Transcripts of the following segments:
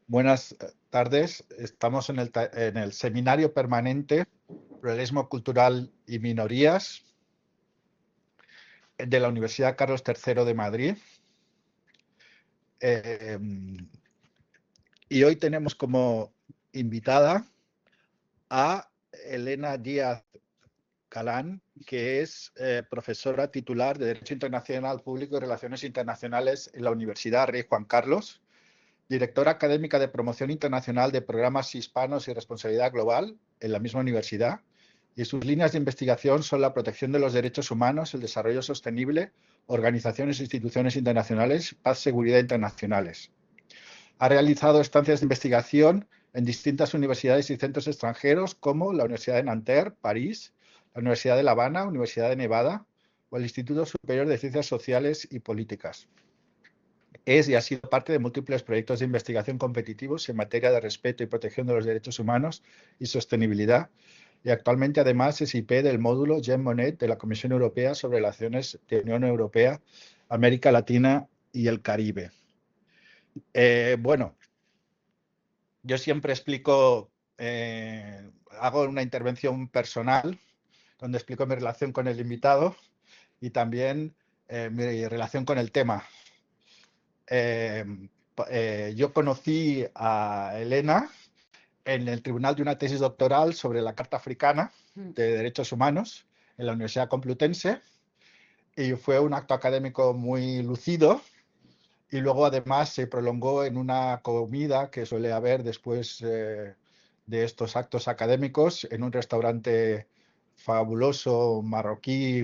Buenas tardes. Estamos en el seminario permanente Pluralismo Cultural y Minorías de la Universidad Carlos III de Madrid. Y hoy tenemos como invitada a Elena Díaz Calán, que es profesora titular de Derecho Internacional Público y Relaciones Internacionales en la Universidad Rey Juan Carlos, directora académica de promoción internacional de programas hispanos y responsabilidad global en la misma universidad, y sus líneas de investigación son la protección de los derechos humanos, el desarrollo sostenible, organizaciones e instituciones internacionales, paz, seguridad internacionales. Ha realizado estancias de investigación en distintas universidades y centros extranjeros como la Universidad de Nanterre, París, la Universidad de La Habana, Universidad de Nevada o el Instituto Superior de Ciencias Sociales y Políticas. Es y ha sido parte de múltiples proyectos de investigación competitivos en materia de respeto y protección de los derechos humanos y sostenibilidad, y actualmente además es IP del módulo Jean Monnet de la Comisión Europea sobre relaciones de Unión Europea, América Latina y el Caribe. Bueno, yo siempre explico, hago una intervención personal donde explico mi relación con el invitado y también mi relación con el tema. Yo conocí a Elena en el tribunal de una tesis doctoral sobre la Carta Africana de Derechos Humanos en la Universidad Complutense, y fue un acto académico muy lucido, y luego además se prolongó en una comida que suele haber después de estos actos académicos en un restaurante fabuloso marroquí,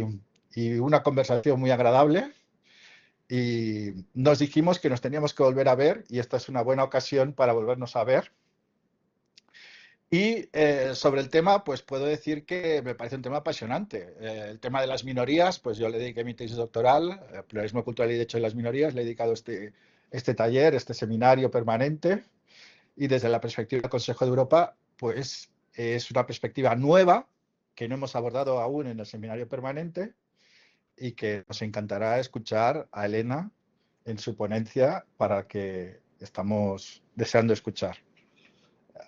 y una conversación muy agradable. Y nos dijimos que nos teníamos que volver a ver, y esta es una buena ocasión para volvernos a ver. Y sobre el tema, pues puedo decir que me parece un tema apasionante. El tema de las minorías, pues yo le dediqué mi tesis doctoral, Pluralismo Cultural y Derecho de las Minorías, le he dedicado este taller, este seminario permanente, y desde la perspectiva del Consejo de Europa, pues es una perspectiva nueva que no hemos abordado aún en el seminario permanente, y que nos encantará escuchar a Elena en su ponencia, para que estamos deseando escuchar.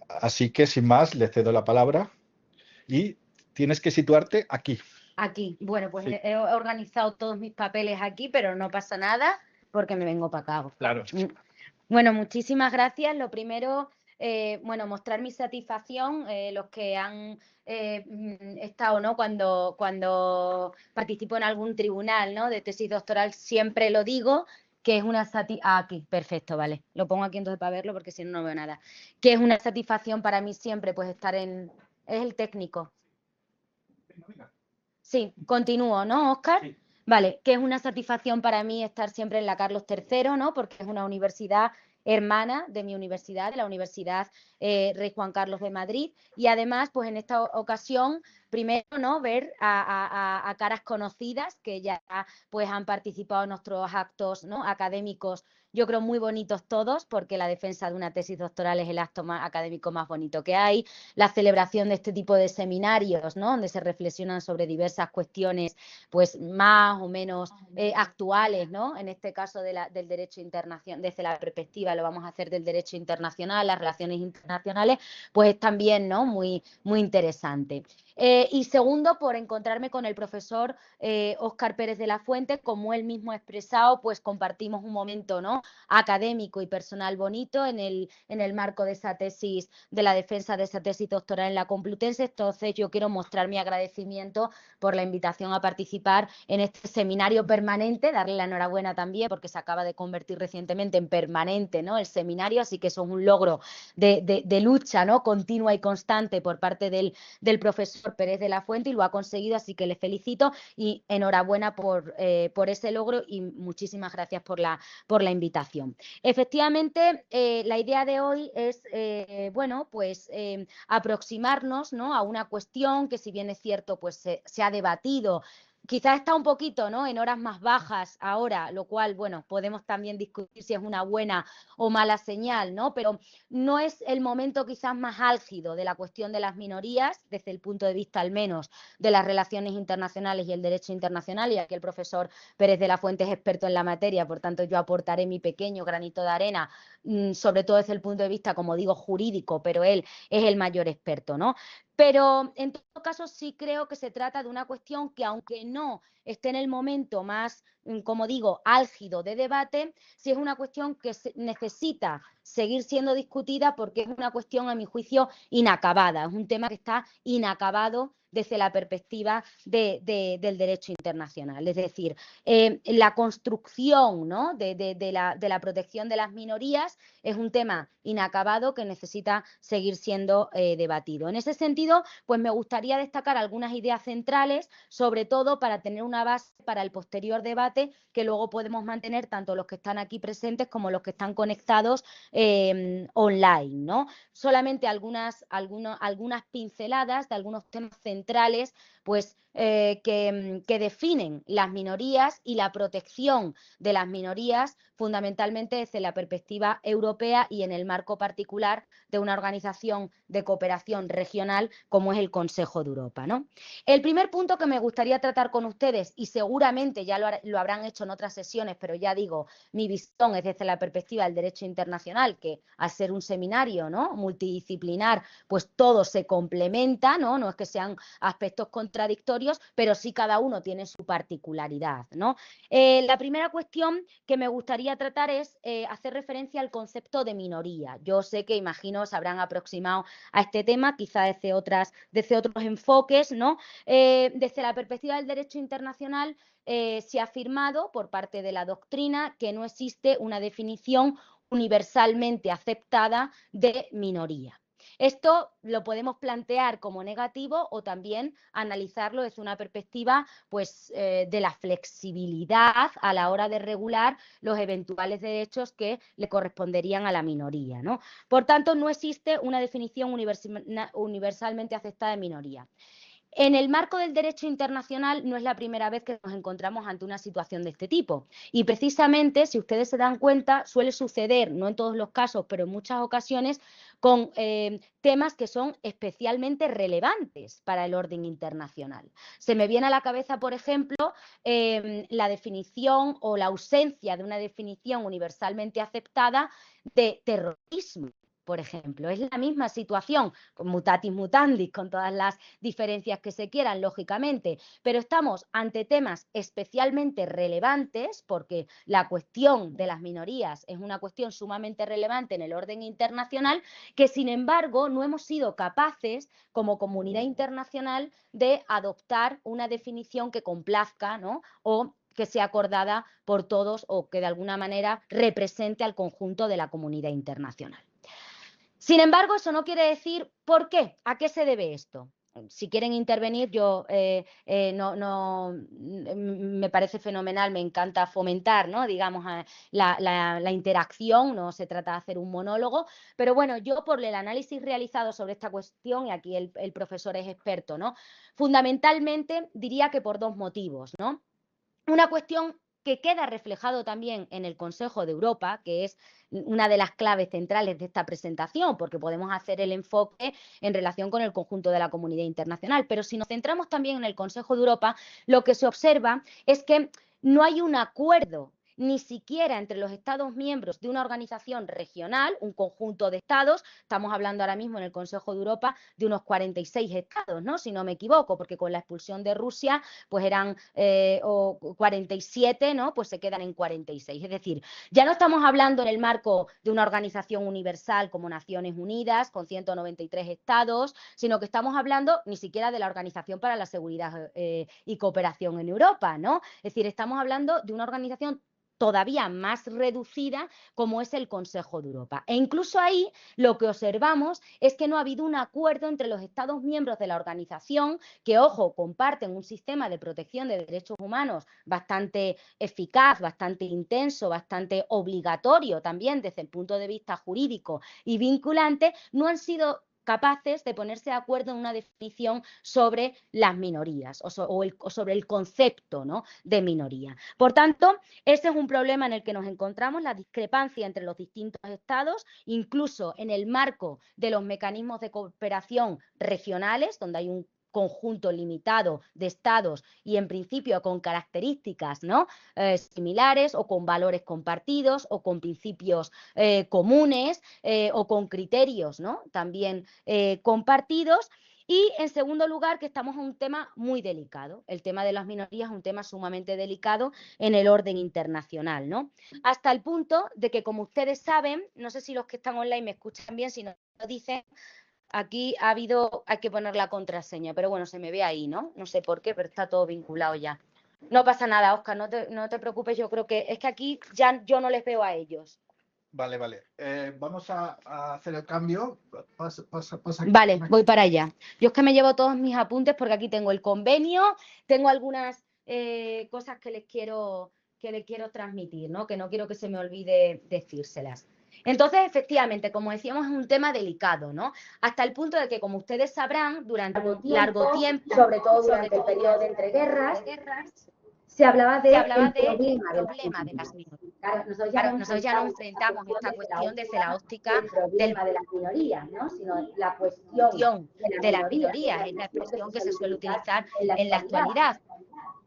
Así que, sin más, le cedo la palabra y tienes que situarte aquí. Aquí. Bueno, pues Sí. he organizado todos mis papeles aquí, pero no pasa nada porque me vengo para acá. Claro. Bueno, muchísimas gracias. Lo primero, bueno, mostrar mi satisfacción, los que han estado, ¿no? Cuando participo en algún tribunal, ¿no? De tesis doctoral, siempre lo digo, que es una aquí, perfecto, vale. Lo pongo aquí entonces para verlo porque si no, no veo nada. Que es una satisfacción para mí siempre, pues estar en... Es el técnico. Sí, continúo, ¿no, Óscar? Sí. Vale, que es una satisfacción para mí estar siempre en la Carlos III, ¿no? Porque es una universidad hermana de mi universidad, de la Universidad Rey Juan Carlos de Madrid, y además, pues en esta ocasión, primero, ¿no? Ver a caras conocidas que ya pues han participado en nuestros actos, ¿no? Académicos, yo creo muy bonitos todos, porque la defensa de una tesis doctoral es el acto académico más bonito que hay. La celebración de este tipo de seminarios, ¿no? Donde se reflexionan sobre diversas cuestiones, pues más o menos actuales, ¿no? En este caso del derecho internacional, desde la perspectiva lo vamos a hacer del derecho internacional, las relaciones internacionales, pues es también, ¿no? Muy interesante. Y segundo, por encontrarme con el profesor Óscar Pérez de la Fuente, como él mismo ha expresado, pues compartimos un momento, ¿no? Académico y personal bonito en el marco de esa tesis, de la defensa de esa tesis doctoral en la Complutense. Entonces yo quiero mostrar mi agradecimiento por la invitación a participar en este seminario permanente, darle la enhorabuena también porque se acaba de convertir recientemente en permanente, ¿no? El seminario, así que eso es un logro de lucha, ¿no? Continua y constante por parte del profesor Pérez de la Fuente, y lo ha conseguido, así que le felicito y enhorabuena por ese logro, y muchísimas gracias por la invitación. Efectivamente, la idea de hoy es, bueno, pues aproximarnos, ¿no? A una cuestión que, si bien es cierto, pues se ha debatido quizás está un poquito, ¿no?, en horas más bajas ahora, lo cual, bueno, podemos también discutir si es una buena o mala señal, ¿no? Pero no es el momento quizás más álgido de la cuestión de las minorías, desde el punto de vista al menos de las relaciones internacionales y el derecho internacional, y aquí el profesor Pérez de la Fuente es experto en la materia, por tanto yo aportaré mi pequeño granito de arena, sobre todo desde el punto de vista, como digo, jurídico, pero él es el mayor experto, ¿no? Pero en todo caso sí creo que se trata de una cuestión que, aunque no esté en el momento más, como digo, álgido de debate, sí es una cuestión que necesita seguir siendo discutida, porque es una cuestión, a mi juicio, inacabada. Es un tema que está inacabado desde la perspectiva del derecho internacional. Es decir, la construcción, ¿no?, de la protección de las minorías es un tema inacabado que necesita seguir siendo debatido. En ese sentido, pues me gustaría destacar algunas ideas centrales, sobre todo para tener una base para el posterior debate que luego podemos mantener tanto los que están aquí presentes como los que están conectados online, ¿no? Solamente algunas pinceladas de algunos temas centrales, pues que definen las minorías y la protección de las minorías, fundamentalmente desde la perspectiva europea y en el marco particular de una organización de cooperación regional como es el Consejo de Europa, ¿no? El primer punto que me gustaría tratar con ustedes, y seguramente ya lo habrán hecho en otras sesiones, pero ya digo, mi visión es desde la perspectiva del derecho internacional, que al ser un seminario, ¿no?, multidisciplinar, pues todo se complementa, ¿no? No es que sean aspectos contradictorios, pero sí cada uno tiene su particularidad, ¿no? La primera cuestión que me gustaría tratar es hacer referencia al concepto de minoría. Yo sé que, imagino, se habrán aproximado a este tema, quizá desde otros enfoques, ¿no? Desde la perspectiva del derecho internacional, se ha afirmado por parte de la doctrina que no existe una definición universalmente aceptada de minoría. Esto lo podemos plantear como negativo o también analizarlo desde una perspectiva, pues, de la flexibilidad a la hora de regular los eventuales derechos que le corresponderían a la minoría, ¿no? Por tanto, no existe una definición universalmente aceptada de minoría. En el marco del derecho internacional no es la primera vez que nos encontramos ante una situación de este tipo, y precisamente, si ustedes se dan cuenta, suele suceder, no en todos los casos, pero en muchas ocasiones, con temas que son especialmente relevantes para el orden internacional. Se me viene a la cabeza, por ejemplo, la definición o la ausencia de una definición universalmente aceptada de terrorismo, por ejemplo. Es la misma situación, con mutatis mutandis, con todas las diferencias que se quieran, lógicamente, pero estamos ante temas especialmente relevantes, porque la cuestión de las minorías es una cuestión sumamente relevante en el orden internacional, que sin embargo no hemos sido capaces, como comunidad internacional, de adoptar una definición que complazca, ¿no?, o que sea acordada por todos o que de alguna manera represente al conjunto de la comunidad internacional. Sin embargo, eso no quiere decir por qué, a qué se debe esto. Si quieren intervenir, yo me parece fenomenal, me encanta fomentar, ¿no?, digamos, la interacción, no se trata de hacer un monólogo, pero bueno, yo por el análisis realizado sobre esta cuestión, y aquí el profesor es experto, ¿no?, fundamentalmente diría que por dos motivos, ¿no? Una cuestión que queda reflejado también en el Consejo de Europa, que es una de las claves centrales de esta presentación, porque podemos hacer el enfoque en relación con el conjunto de la comunidad internacional, pero si nos centramos también en el Consejo de Europa, lo que se observa es que no hay un acuerdo ni siquiera entre los Estados miembros de una organización regional, un conjunto de Estados. Estamos hablando ahora mismo en el Consejo de Europa de unos 46 Estados, ¿no?, si no me equivoco, porque con la expulsión de Rusia pues eran 47, ¿no?, pues se quedan en 46. Es decir, ya no estamos hablando en el marco de una organización universal como Naciones Unidas, con 193 estados, sino que estamos hablando ni siquiera de la Organización para la Seguridad y Cooperación en Europa, ¿no? Es decir, estamos hablando de una organización todavía más reducida como es el Consejo de Europa. E incluso ahí lo que observamos es que no ha habido un acuerdo entre los Estados miembros de la organización, que, ojo, comparten un sistema de protección de derechos humanos bastante eficaz, bastante intenso, bastante obligatorio también desde el punto de vista jurídico y vinculante. No han sido capaces de ponerse de acuerdo en una definición sobre las minorías o sobre el concepto, ¿no?, de minoría. Por tanto, ese es un problema en el que nos encontramos, la discrepancia entre los distintos estados, incluso en el marco de los mecanismos de cooperación regionales, donde hay un conjunto limitado de estados y en principio con características, ¿no?, similares o con valores compartidos o con principios comunes o con criterios, ¿no?, también compartidos. Y en segundo lugar, que estamos en un tema muy delicado. El tema de las minorías es un tema sumamente delicado en el orden internacional, ¿no? Hasta el punto de que, como ustedes saben, no sé si los que están online me escuchan bien, si no lo dicen, aquí hay que poner la contraseña, pero bueno, se me ve ahí, ¿no? No sé por qué, pero está todo vinculado ya. No pasa nada, Óscar, no te preocupes, yo creo que es que aquí ya yo no les veo a ellos. Vale. Vamos a hacer el cambio. Pasa aquí. Vale, voy para allá. Yo es que me llevo todos mis apuntes porque aquí tengo el convenio, tengo algunas cosas que les quiero transmitir, ¿no?, que no quiero que se me olvide decírselas. Entonces, efectivamente, como decíamos, es un tema delicado, ¿no? Hasta el punto de que, como ustedes sabrán, durante un largo tiempo, sobre todo durante el periodo de entreguerras, se hablaba del problema de las minorías. Claro, nosotros ya no enfrentamos esta cuestión desde la óptica del problema de las minorías, ¿no?, sino la cuestión de las minorías, es la expresión que se suele utilizar en la actualidad.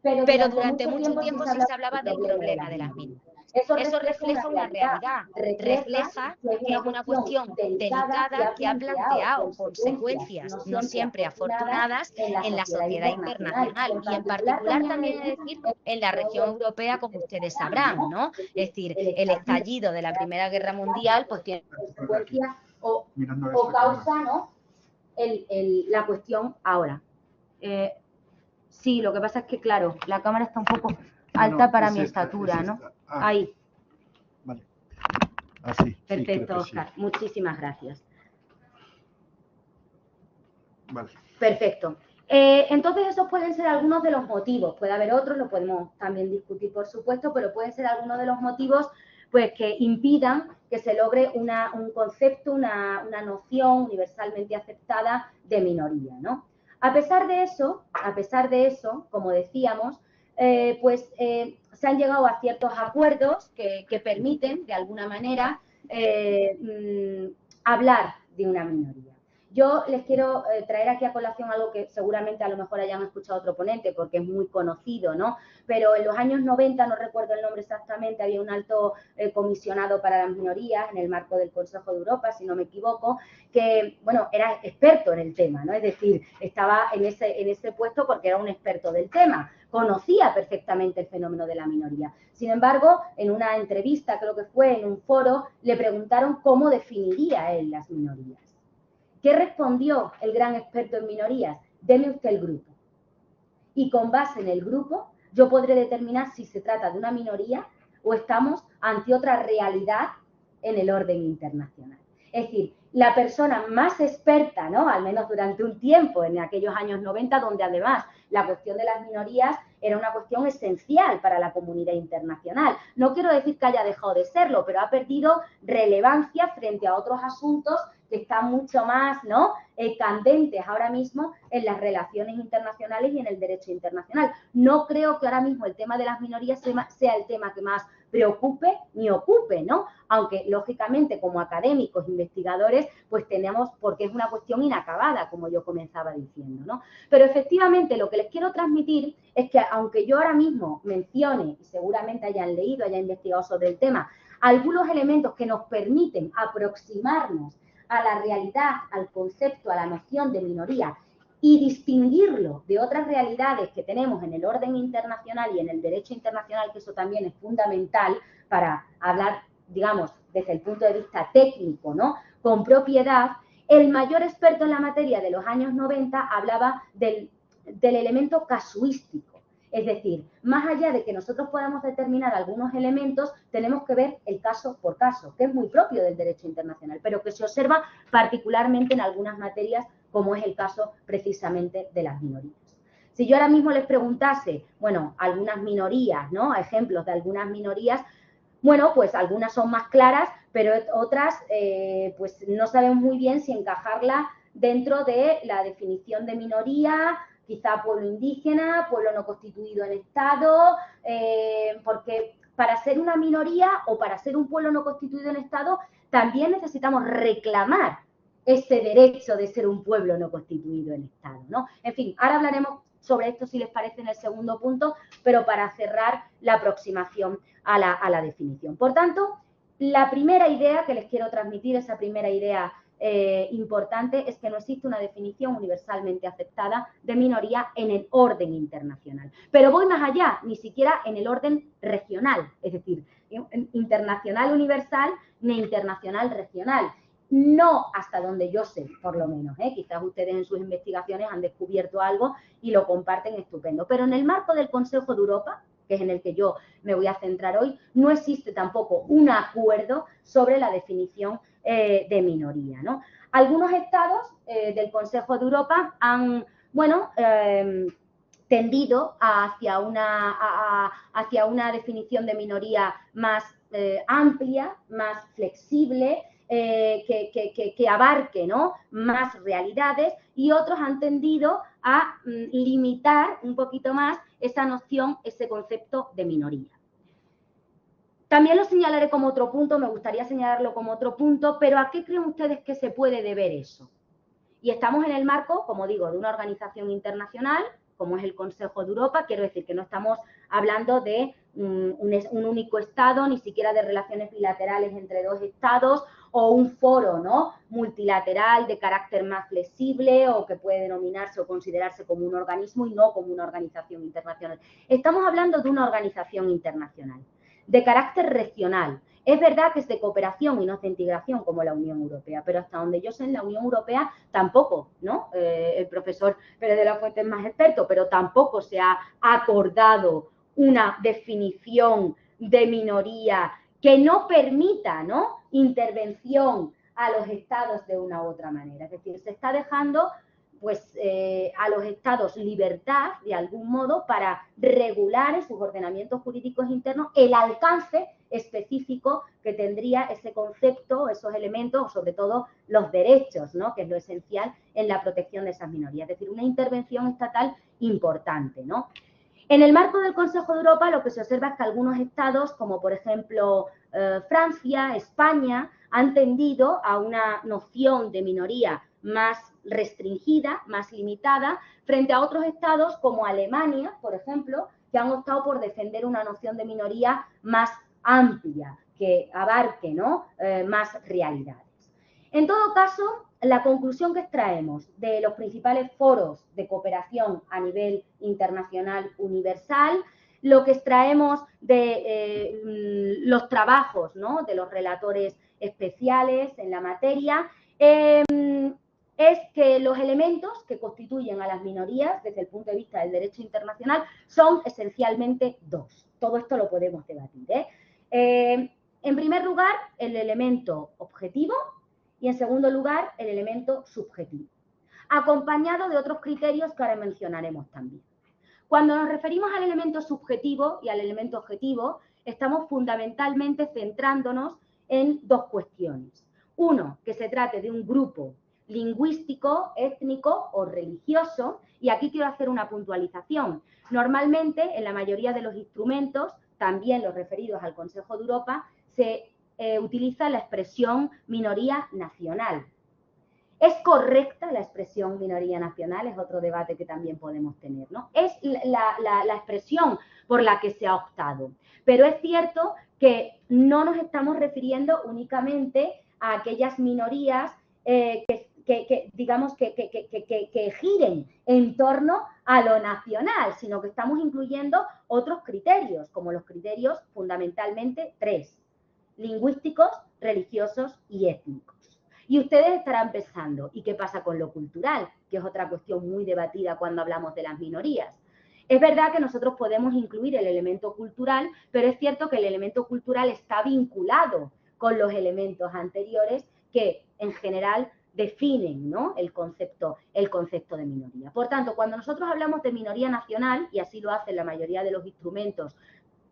Pero durante mucho tiempo sí se hablaba del problema de las minorías. Eso refleja una realidad, refleja que es una cuestión delicada que ha planteado consecuencias no siempre afortunadas en la sociedad internacional y en particular también, es decir, en la región europea, como ustedes sabrán, ¿no? Es decir, el estallido de la Primera Guerra Mundial pues tiene consecuencias o causa, ¿no?, la cuestión ahora. Sí, lo que pasa es que, claro, la cámara está un poco alta para mi estatura, ¿no? Ahí. Vale. Así. Perfecto, Óscar. Sí. Muchísimas gracias. Vale. Perfecto. Entonces, esos pueden ser algunos de los motivos. Puede haber otros, lo podemos también discutir, por supuesto, pero pueden ser algunos de los motivos pues, que impidan que se logre un concepto, una noción universalmente aceptada de minoría, ¿no? A pesar de eso, como decíamos, se han llegado a ciertos acuerdos que permiten, de alguna manera, hablar de una minoría. Yo les quiero traer aquí a colación algo que seguramente a lo mejor hayan escuchado otro ponente porque es muy conocido, ¿no? Pero en los años 90, no recuerdo el nombre exactamente, había un alto comisionado para las minorías en el marco del Consejo de Europa, si no me equivoco, que, bueno, era experto en el tema, ¿no? Es decir, estaba en ese puesto porque era un experto del tema, conocía perfectamente el fenómeno de la minoría. Sin embargo, en una entrevista, creo que fue en un foro, le preguntaron cómo definiría él las minorías. ¿Qué respondió el gran experto en minorías? Deme usted el grupo. Y con base en el grupo, yo podré determinar si se trata de una minoría o estamos ante otra realidad en el orden internacional. Es decir, la persona más experta, ¿no?, al menos durante un tiempo, en aquellos años 90, donde además la cuestión de las minorías era una cuestión esencial para la comunidad internacional. No quiero decir que haya dejado de serlo, pero ha perdido relevancia frente a otros asuntos que están mucho más, ¿no?, candentes ahora mismo en las relaciones internacionales y en el derecho internacional. No creo que ahora mismo el tema de las minorías sea el tema que más preocupe ni ocupe, ¿no? Aunque, lógicamente, como académicos, investigadores, pues tenemos, porque es una cuestión inacabada, como yo comenzaba diciendo, ¿no? Pero, efectivamente, lo que les quiero transmitir es que, aunque yo ahora mismo mencione, y seguramente hayan leído, hayan investigado sobre el tema, algunos elementos que nos permiten aproximarnos a la realidad, al concepto, a la noción de minoría y distinguirlo de otras realidades que tenemos en el orden internacional y en el derecho internacional, que eso también es fundamental para hablar, digamos, desde el punto de vista técnico, ¿no?, con propiedad. El mayor experto en la materia de los años 90 hablaba del elemento casuístico. Es decir, más allá de que nosotros podamos determinar algunos elementos, tenemos que ver el caso por caso, que es muy propio del derecho internacional, pero que se observa particularmente en algunas materias, como es el caso precisamente de las minorías. Si yo ahora mismo les preguntase, bueno, algunas minorías, ¿no?, ejemplos de algunas minorías, bueno, pues algunas son más claras, pero otras pues no sabemos muy bien si encajarla dentro de la definición de minoría, quizá pueblo indígena, pueblo no constituido en Estado, porque para ser una minoría o para ser un pueblo no constituido en Estado también necesitamos reclamar ese derecho de ser un pueblo no constituido en Estado, ¿no? En fin, ahora hablaremos sobre esto, si les parece, en el segundo punto, pero para cerrar la aproximación a la definición. Por tanto, la primera idea que les quiero transmitir, esa primera idea importante, es que no existe una definición universalmente aceptada de minoría en el orden internacional. Pero voy más allá, ni siquiera en el orden regional, es decir, internacional universal ni internacional regional. No hasta donde yo sé, por lo menos. Quizás ustedes en sus investigaciones han descubierto algo y lo comparten, estupendo. Pero en el marco del Consejo de Europa, que es en el que yo me voy a centrar hoy, no existe tampoco un acuerdo sobre la definición de minoría, ¿no? Algunos estados del Consejo de Europa han, bueno, tendido hacia una definición de minoría más amplia, más flexible, que abarque, ¿no?, más realidades, y otros han tendido a limitar un poquito más esa noción, ese concepto de minoría. También lo señalaré como otro punto, me gustaría señalarlo como otro punto, pero ¿a qué creen ustedes que se puede deber eso? Y estamos en el marco, como digo, de una organización internacional, como es el Consejo de Europa. Quiero decir que no estamos hablando de un único Estado, ni siquiera de relaciones bilaterales entre dos Estados, o un foro, ¿no?, multilateral de carácter más flexible, o que puede denominarse o considerarse como un organismo y no como una organización internacional. Estamos hablando de una organización internacional, de carácter regional. Es verdad que es de cooperación y no de integración como la Unión Europea, pero hasta donde yo sé, en la Unión Europea tampoco, ¿no? El profesor Pérez de la Fuente es más experto, pero tampoco se ha acordado una definición de minoría que no permita, ¿no?, intervención a los estados de una u otra manera. Es decir, se está dejando pues a los estados libertad, de algún modo, para regular en sus ordenamientos jurídicos internos el alcance específico que tendría ese concepto, esos elementos, o sobre todo los derechos, ¿no?, que es lo esencial en la protección de esas minorías. Es decir, una intervención estatal importante, ¿no? En el marco del Consejo de Europa, lo que se observa es que algunos estados, como por ejemplo Francia, España, han tendido a una noción de minoría más restringida, más limitada, frente a otros estados como Alemania, por ejemplo, que han optado por defender una noción de minoría más amplia, que abarque, ¿no?, más realidades. En todo caso, la conclusión que extraemos de los principales foros de cooperación a nivel internacional universal, lo que extraemos de los trabajos, ¿no?, de los relatores especiales en la materia, es que los elementos que constituyen a las minorías desde el punto de vista del derecho internacional son esencialmente dos. Todo esto lo podemos debatir, en primer lugar, el elemento objetivo, y en segundo lugar, el elemento subjetivo, acompañado de otros criterios que ahora mencionaremos también. Cuando nos referimos al elemento subjetivo y al elemento objetivo, estamos fundamentalmente centrándonos en dos cuestiones. Uno, que se trate de un grupo lingüístico, étnico o religioso, y aquí quiero hacer una puntualización. Normalmente, en la mayoría de los instrumentos, también los referidos al Consejo de Europa, se utiliza la expresión minoría nacional. ¿Es correcta la expresión minoría nacional? Es otro debate que también podemos tener, ¿no? Es la expresión por la que se ha optado. Pero es cierto que no nos estamos refiriendo únicamente a aquellas minorías digamos que giren en torno a lo nacional, sino que estamos incluyendo otros criterios, como los criterios fundamentalmente tres: lingüísticos, religiosos y étnicos. Y ustedes estarán pensando, ¿y qué pasa con lo cultural?, que es otra cuestión muy debatida cuando hablamos de las minorías. Es verdad que nosotros podemos incluir el elemento cultural, pero es cierto que el elemento cultural está vinculado con los elementos anteriores que, en general, definen, ¿no?, el concepto de minoría. Por tanto, cuando nosotros hablamos de minoría nacional, y así lo hacen la mayoría de los instrumentos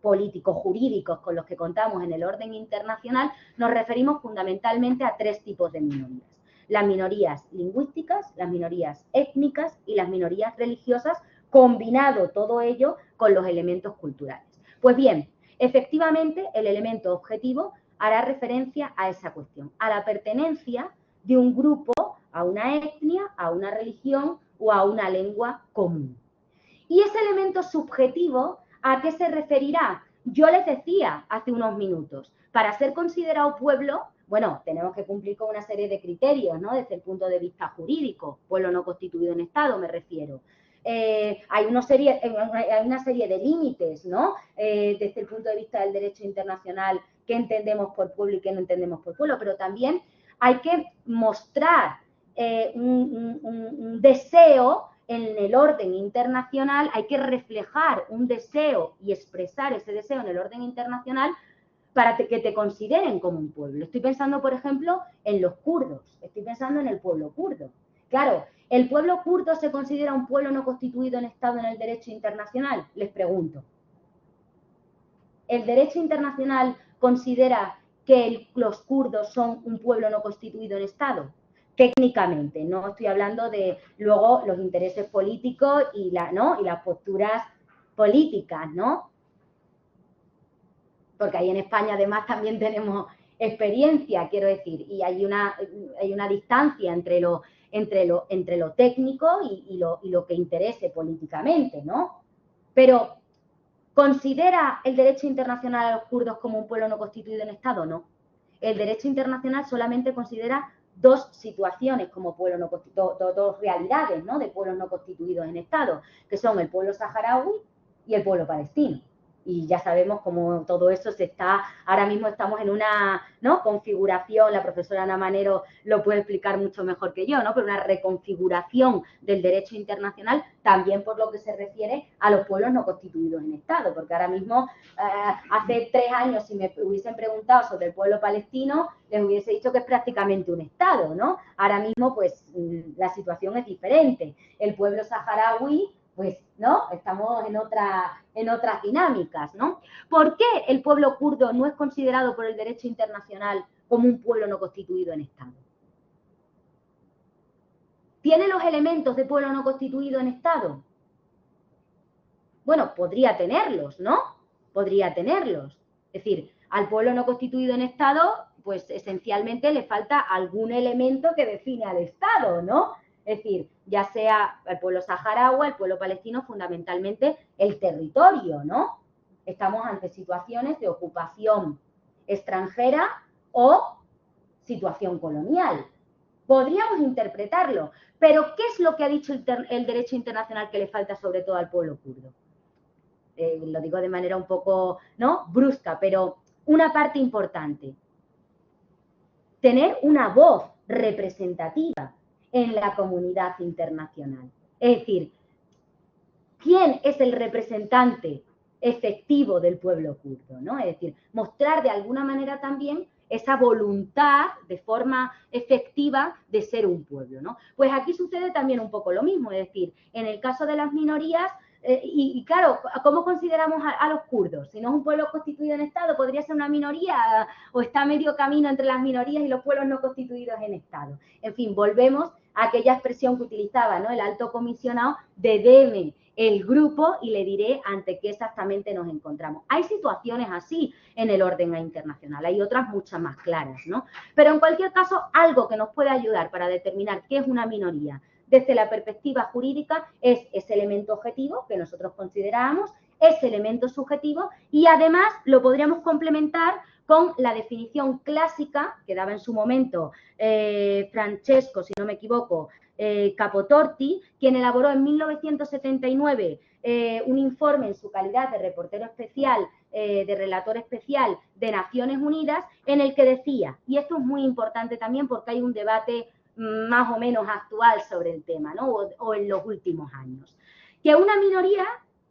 políticos jurídicos con los que contamos en el orden internacional, nos referimos fundamentalmente a tres tipos de minorías: las minorías lingüísticas, las minorías étnicas y las minorías religiosas, combinado todo ello con los elementos culturales. Pues bien, efectivamente, el elemento objetivo hará referencia a esa cuestión, a la pertenencia de un grupo a una etnia, a una religión o a una lengua común. Y ese elemento subjetivo, ¿a qué se referirá? Yo les decía hace unos minutos, para ser considerado pueblo, bueno, tenemos que cumplir con una serie de criterios, ¿no? Desde el punto de vista jurídico, pueblo no constituido en Estado, me refiero. Hay una serie de límites, ¿no? Desde el punto de vista del derecho internacional, qué entendemos por pueblo y qué no entendemos por pueblo, pero también hay que mostrar un deseo en el orden internacional, hay que reflejar un deseo y expresar ese deseo en el orden internacional para que te consideren como un pueblo. Estoy pensando, por ejemplo, en los kurdos, estoy pensando en el pueblo kurdo. Claro, ¿el pueblo kurdo se considera un pueblo no constituido en Estado en el derecho internacional? Les pregunto. ¿El derecho internacional considera que los kurdos son un pueblo no constituido en Estado? Técnicamente, no estoy hablando de luego los intereses políticos y las posturas políticas, ¿no? Porque ahí en España además también tenemos experiencia, quiero decir, y hay una distancia entre lo técnico y lo que interese políticamente, ¿no? Pero ¿considera el derecho internacional a los kurdos como un pueblo no constituido en Estado? No. El derecho internacional solamente considera dos situaciones como pueblo no constituido, dos realidades, ¿no? De pueblos no constituidos en Estado, que son el pueblo saharaui y el pueblo palestino. Y ya sabemos cómo todo eso ahora mismo estamos en una, ¿no?, configuración, la profesora Ana Manero lo puede explicar mucho mejor que yo, ¿no?, pero una reconfiguración del derecho internacional también por lo que se refiere a los pueblos no constituidos en Estado, porque ahora mismo, hace 3 años, si me hubiesen preguntado sobre el pueblo palestino, les hubiese dicho que es prácticamente un Estado, ¿no? Ahora mismo, pues, la situación es diferente. El pueblo saharaui, pues, ¿no?, estamos en otras dinámicas, ¿no? ¿Por qué el pueblo kurdo no es considerado por el derecho internacional como un pueblo no constituido en Estado? ¿Tiene los elementos de pueblo no constituido en Estado? Bueno, podría tenerlos, ¿no? Podría tenerlos. Es decir, al pueblo no constituido en Estado, pues esencialmente le falta algún elemento que define al Estado, ¿no? Es decir, ya sea el pueblo saharaui, el pueblo palestino, fundamentalmente el territorio, ¿no? Estamos ante situaciones de ocupación extranjera o situación colonial. Podríamos interpretarlo, pero ¿qué es lo que ha dicho el derecho internacional que le falta sobre todo al pueblo kurdo? Lo digo de manera un poco, ¿no?, brusca, pero una parte importante. Tener una voz representativa en la comunidad internacional. Es decir, ¿quién es el representante efectivo del pueblo kurdo, ¿no? Es decir, mostrar de alguna manera también esa voluntad de forma efectiva de ser un pueblo, ¿no? Pues aquí sucede también un poco lo mismo, es decir, en el caso de las minorías, y claro, ¿cómo consideramos a los kurdos? Si no es un pueblo constituido en Estado, ¿podría ser una minoría o está a medio camino entre las minorías y los pueblos no constituidos en Estado? En fin, volvemos a aquella expresión que utilizaba, ¿no?, el alto comisionado de deme el grupo y le diré ante qué exactamente nos encontramos. Hay situaciones así en el orden internacional, hay otras muchas más claras, ¿no? Pero en cualquier caso, algo que nos puede ayudar para determinar qué es una minoría desde la perspectiva jurídica es ese elemento objetivo que nosotros consideramos, ese elemento subjetivo, y además lo podríamos complementar con la definición clásica que daba en su momento Francesco, si no me equivoco, Capotorti, quien elaboró en 1979 un informe en su calidad de reportero especial, de relator especial de Naciones Unidas, en el que decía, y esto es muy importante también porque hay un debate más o menos actual sobre el tema, ¿no?, o en los últimos años, que una minoría,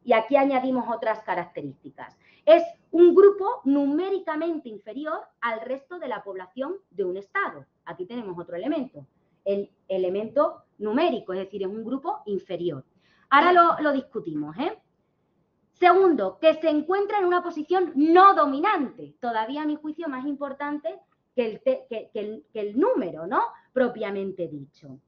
y aquí añadimos otras características, es un grupo numéricamente inferior al resto de la población de un Estado. Aquí tenemos otro elemento, el elemento numérico, es decir, es un grupo inferior. Ahora lo discutimos, ¿eh? Segundo, que se encuentra en una posición no dominante, todavía a mi juicio más importante que el número, ¿no? propiamente dicho,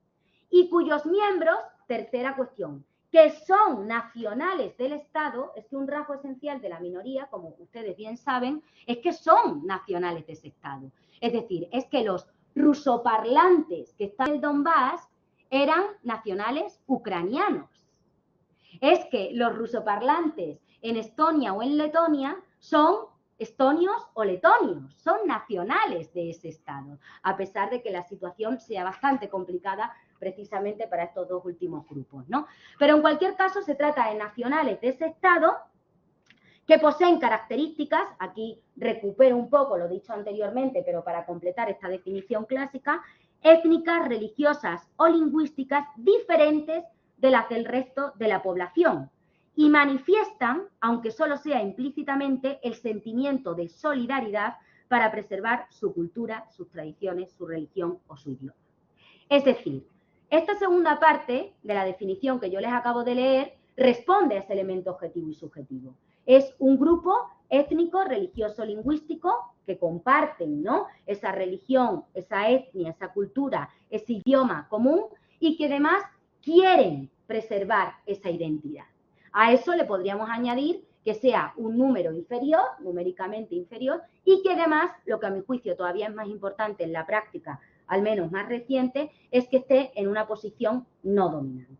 y cuyos miembros, tercera cuestión, que son nacionales del Estado. Es que un rasgo esencial de la minoría, como ustedes bien saben, es que son nacionales de ese Estado. Es decir, es que los rusoparlantes que están en el Donbass eran nacionales ucranianos. Es que los rusoparlantes en Estonia o en Letonia son estonios o letonios, son nacionales de ese Estado, a pesar de que la situación sea bastante complicada precisamente para estos dos últimos grupos, ¿no? Pero en cualquier caso se trata de nacionales de ese Estado que poseen características, aquí recupero un poco lo dicho anteriormente, pero para completar esta definición clásica, étnicas, religiosas o lingüísticas diferentes de las del resto de la población, y manifiestan, aunque solo sea implícitamente, el sentimiento de solidaridad para preservar su cultura, sus tradiciones, su religión o su idioma. Es decir, esta segunda parte de la definición que yo les acabo de leer responde a ese elemento objetivo y subjetivo. Es un grupo étnico, religioso, lingüístico que comparten, ¿no?, esa religión, esa etnia, esa cultura, ese idioma común, y que además quieren preservar esa identidad. A eso le podríamos añadir que sea un número inferior, numéricamente inferior, y que además, lo que a mi juicio todavía es más importante en la práctica, al menos más reciente, es que esté en una posición no dominante.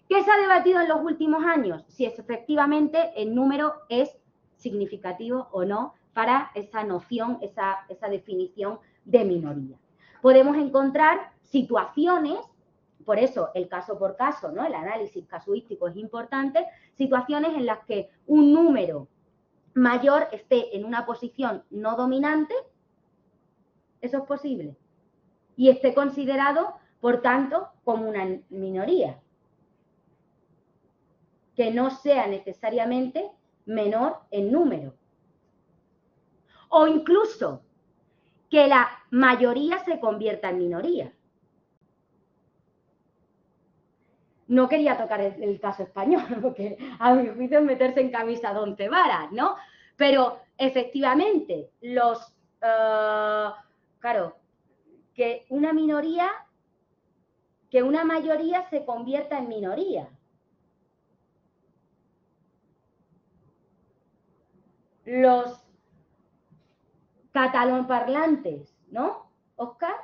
¿Qué se ha debatido en los últimos años? Si efectivamente el número es significativo o no para esa noción, esa definición de minoría. Podemos encontrar situaciones, por eso el caso por caso, ¿no?, el análisis casuístico es importante, situaciones en las que un número mayor esté en una posición no dominante, eso es posible, y esté considerado, por tanto, como una minoría, que no sea necesariamente menor en número. O incluso que la mayoría se convierta en minoría. No quería tocar el caso español, porque a mi juicio es meterse en camisa de 11 varas, ¿no? Pero efectivamente, claro, que una minoría, que una mayoría se convierta en minoría. Los catalanoparlantes, ¿no, Óscar?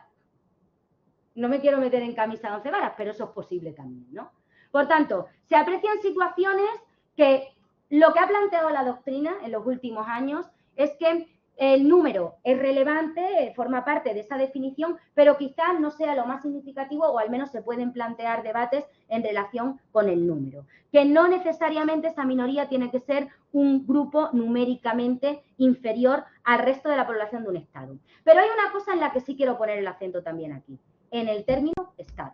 No me quiero meter en camisa de 11 varas, pero eso es posible también, ¿no? Por tanto, se aprecian situaciones que lo que ha planteado la doctrina en los últimos años es que el número es relevante, forma parte de esa definición, pero quizás no sea lo más significativo, o al menos se pueden plantear debates en relación con el número. Que no necesariamente esa minoría tiene que ser un grupo numéricamente inferior al resto de la población de un Estado. Pero hay una cosa en la que sí quiero poner el acento también aquí, en el término Estado.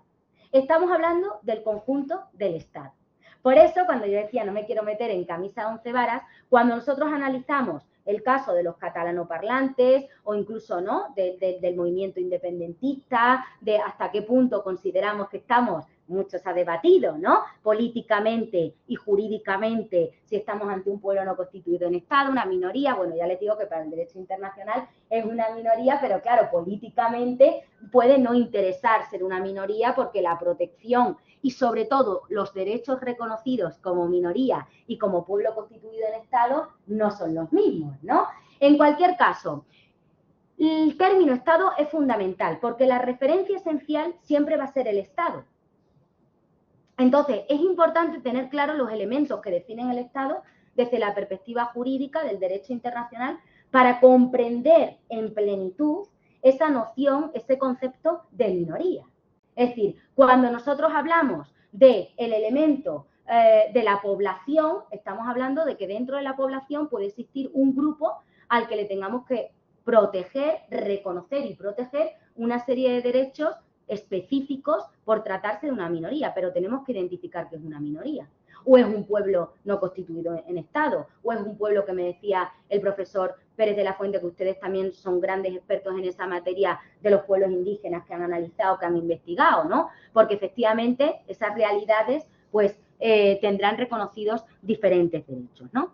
Estamos hablando del conjunto del Estado. Por eso, cuando yo decía no me quiero meter en camisa de 11 varas, cuando nosotros analizamos el caso de los catalanoparlantes o incluso, ¿no?, del movimiento independentista, de hasta qué punto consideramos que estamos, mucho se ha debatido, ¿no?, políticamente y jurídicamente, si estamos ante un pueblo no constituido en Estado, una minoría. Bueno, ya les digo que para el derecho internacional es una minoría, pero claro, políticamente puede no interesar ser una minoría, porque la protección y sobre todo los derechos reconocidos como minoría y como pueblo constituido en Estado no son los mismos, ¿no? En cualquier caso, el término Estado es fundamental, porque la referencia esencial siempre va a ser el Estado. Entonces, es importante tener claros los elementos que definen el Estado desde la perspectiva jurídica del derecho internacional para comprender en plenitud esa noción, ese concepto de minoría. Es decir, cuando nosotros hablamos del elemento de la población, estamos hablando de que dentro de la población puede existir un grupo al que le tengamos que proteger, reconocer y proteger una serie de derechos específicos por tratarse de una minoría, pero tenemos que identificar que es una minoría. O es un pueblo no constituido en Estado, o es un pueblo, que me decía el profesor Pérez de la Fuente, que ustedes también son grandes expertos en esa materia, de los pueblos indígenas que han analizado, que han investigado, ¿no? Porque efectivamente esas realidades pues tendrán reconocidos diferentes derechos, ¿no?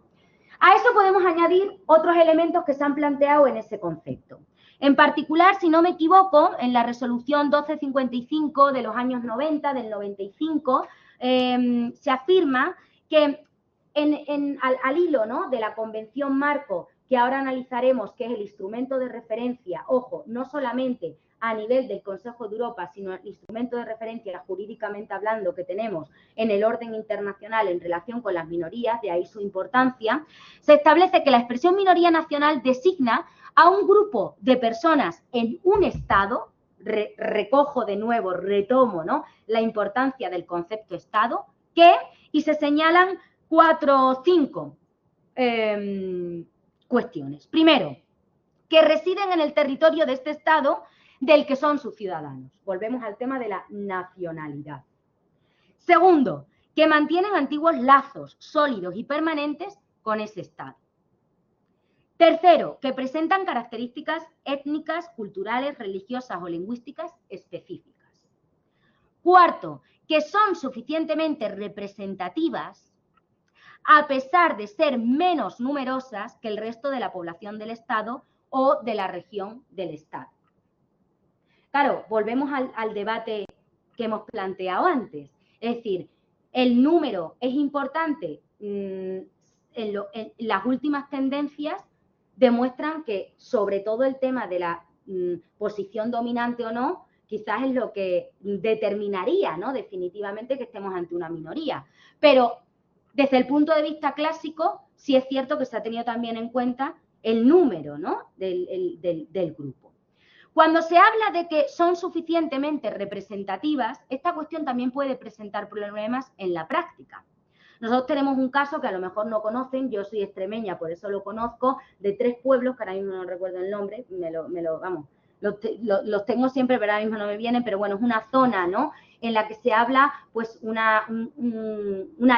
A eso podemos añadir otros elementos que se han planteado en ese concepto. En particular, si no me equivoco, en la resolución 1255 de los años 90, del 95, se afirma que al hilo, ¿no?, de la Convención Marco, que ahora analizaremos, que es el instrumento de referencia, ojo, no solamente a nivel del Consejo de Europa, sino el instrumento de referencia jurídicamente hablando que tenemos en el orden internacional en relación con las minorías, de ahí su importancia, se establece que la expresión minoría nacional designa a un grupo de personas en un Estado, recojo de nuevo, retomo, ¿no?, la importancia del concepto Estado, y se señalan 4 o 5 cuestiones. Primero, que residen en el territorio de este Estado del que son sus ciudadanos. Volvemos al tema de la nacionalidad. Segundo, que mantienen antiguos lazos sólidos y permanentes con ese Estado. Tercero, que presentan características étnicas, culturales, religiosas o lingüísticas específicas. Cuarto, que son suficientemente representativas a pesar de ser menos numerosas que el resto de la población del Estado o de la región del Estado. Claro, volvemos al debate que hemos planteado antes. Es decir, el número es importante. En las últimas tendencias demuestran que, sobre todo el tema de la posición dominante o no, quizás es lo que determinaría, ¿no?, definitivamente que estemos ante una minoría. Pero desde el punto de vista clásico, sí es cierto que se ha tenido también en cuenta el número, ¿no?, del grupo. Cuando se habla de que son suficientemente representativas, esta cuestión también puede presentar problemas en la práctica. Nosotros tenemos un caso que a lo mejor no conocen, yo soy extremeña, por eso lo conozco, de 3 pueblos, que ahora mismo no recuerdo el nombre, los tengo siempre, pero ahora mismo no me vienen, pero bueno, es una zona, ¿no?, en la que se habla pues una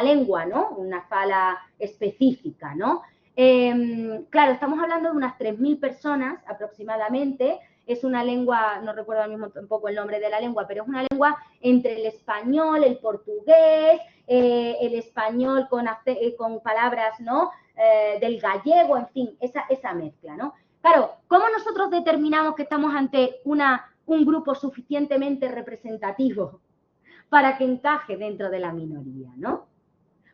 lengua, ¿no?, una fala específica, ¿no? Claro, estamos hablando de unas 3.000 personas aproximadamente. Es una lengua, no recuerdo ahora mismo tampoco el nombre de la lengua, pero es una lengua entre el español, el portugués, el español con palabras, ¿no?, del gallego, en fin, esa mezcla, ¿no? Claro, ¿cómo nosotros determinamos que estamos ante un grupo suficientemente representativo para que encaje dentro de la minoría, ¿no?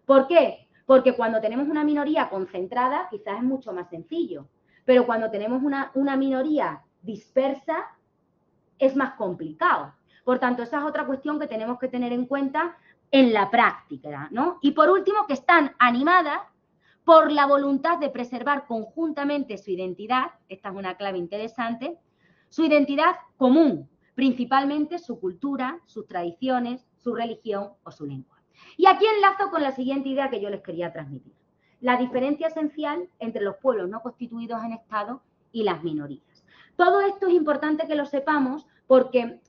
¿Por qué? Porque cuando tenemos una minoría concentrada, quizás es mucho más sencillo, pero cuando tenemos una minoría dispersa, es más complicado. Por tanto, esa es otra cuestión que tenemos que tener en cuenta en la práctica, ¿no? Y por último, que están animadas por la voluntad de preservar conjuntamente su identidad, esta es una clave interesante, su identidad común, principalmente su cultura, sus tradiciones, su religión o su lengua. Y aquí enlazo con la siguiente idea que yo les quería transmitir. La diferencia esencial entre los pueblos no constituidos en Estado y las minorías. Todo esto es importante que lo sepamos porque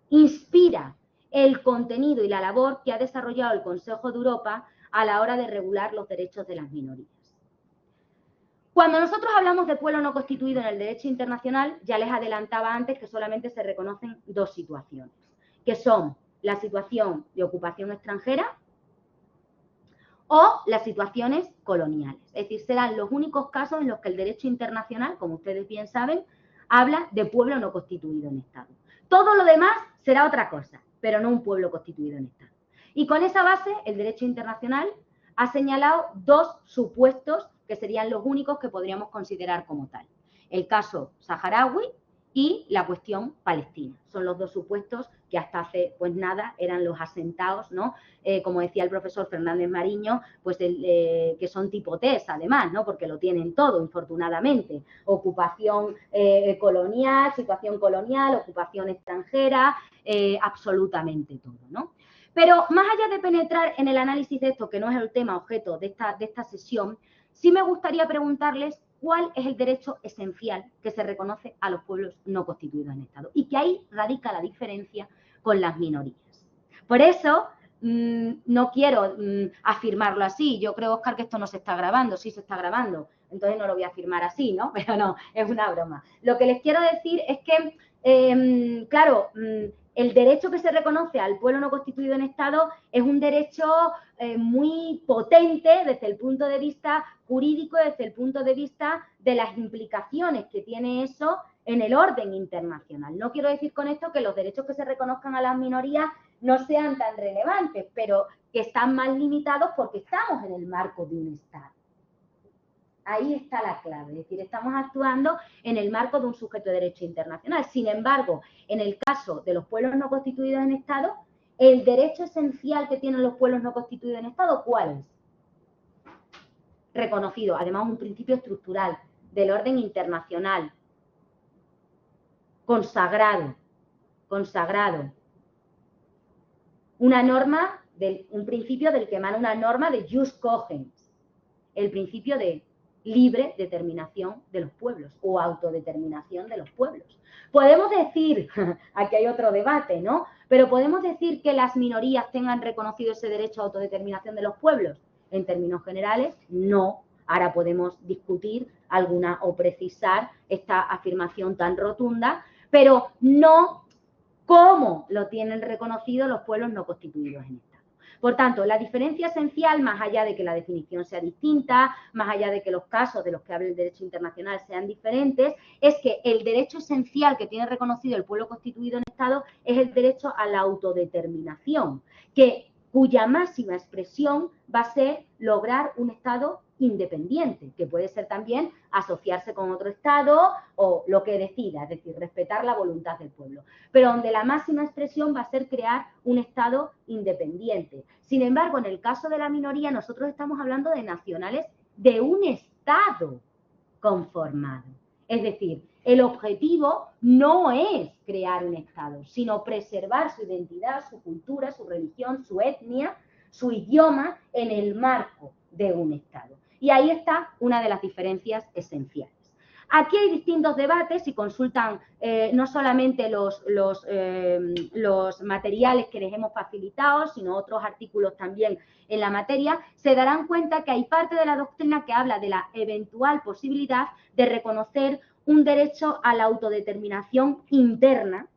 inspira el contenido y la labor que ha desarrollado el Consejo de Europa a la hora de regular los derechos de las minorías. Cuando nosotros hablamos de pueblo no constituido en el derecho internacional, ya les adelantaba antes que solamente se reconocen 2 situaciones, que son la situación de ocupación extranjera o las situaciones coloniales. Es decir, serán los únicos casos en los que el derecho internacional, como ustedes bien saben, habla de pueblo no constituido en Estado. Todo lo demás será otra cosa, pero no un pueblo constituido en Estado. Y con esa base, el derecho internacional ha señalado 2 supuestos que serían los únicos que podríamos considerar como tal. El caso saharaui y la cuestión palestina. Son los 2 supuestos que hasta hace pues nada eran los asentados, ¿no? Como decía el profesor Fernández Mariño, pues que son tipo TES además, ¿no? Porque lo tienen todo, infortunadamente. Ocupación colonial, situación colonial, ocupación extranjera, absolutamente todo, ¿no? Pero más allá de penetrar en el análisis de esto, que no es el tema objeto de esta sesión, sí me gustaría preguntarles cuál es el derecho esencial que se reconoce a los pueblos no constituidos en Estado y que ahí radica la diferencia con las minorías. Por eso, no quiero afirmarlo así. Yo creo, Óscar, que esto no se está grabando. Sí se está grabando, entonces no lo voy a afirmar así, ¿no? Pero no, es una broma. Lo que les quiero decir es que claro, el derecho que se reconoce al pueblo no constituido en Estado es un derecho muy potente desde el punto de vista jurídico, desde el punto de vista de las implicaciones que tiene eso en el orden internacional. No quiero decir con esto que los derechos que se reconozcan a las minorías no sean tan relevantes, pero que están más limitados porque estamos en el marco de un Estado. Ahí está la clave, es decir, estamos actuando en el marco de un sujeto de derecho internacional. Sin embargo, en el caso de los pueblos no constituidos en Estado, el derecho esencial que tienen los pueblos no constituidos en Estado, ¿cuál es? Reconocido, además un principio estructural del orden internacional, consagrado, una norma, un principio del que emana una norma de jus cogens, el principio de libre determinación de los pueblos o autodeterminación de los pueblos. Podemos decir, aquí hay otro debate, ¿no? Pero podemos decir que las minorías tengan reconocido ese derecho a autodeterminación de los pueblos. En términos generales, no. Ahora podemos discutir alguna o precisar esta afirmación tan rotunda, pero no cómo lo tienen reconocido los pueblos no constituidos en Estado. Por tanto, la diferencia esencial, más allá de que la definición sea distinta, más allá de que los casos de los que habla el derecho internacional sean diferentes, es que el derecho esencial que tiene reconocido el pueblo constituido en Estado es el derecho a la autodeterminación, cuya máxima expresión va a ser lograr un Estado independiente, que puede ser también asociarse con otro Estado o lo que decida, es decir, respetar la voluntad del pueblo, pero donde la máxima expresión va a ser crear un Estado independiente. Sin embargo, en el caso de la minoría, nosotros estamos hablando de nacionales de un Estado conformado. Es decir, el objetivo no es crear un Estado, sino preservar su identidad, su cultura, su religión, su etnia, su idioma en el marco de un Estado. Y ahí está una de las diferencias esenciales. Aquí hay distintos debates, si consultan no solamente los materiales que les hemos facilitado, sino otros artículos también en la materia, se darán cuenta que hay parte de la doctrina que habla de la eventual posibilidad de reconocer un derecho a la autodeterminación interna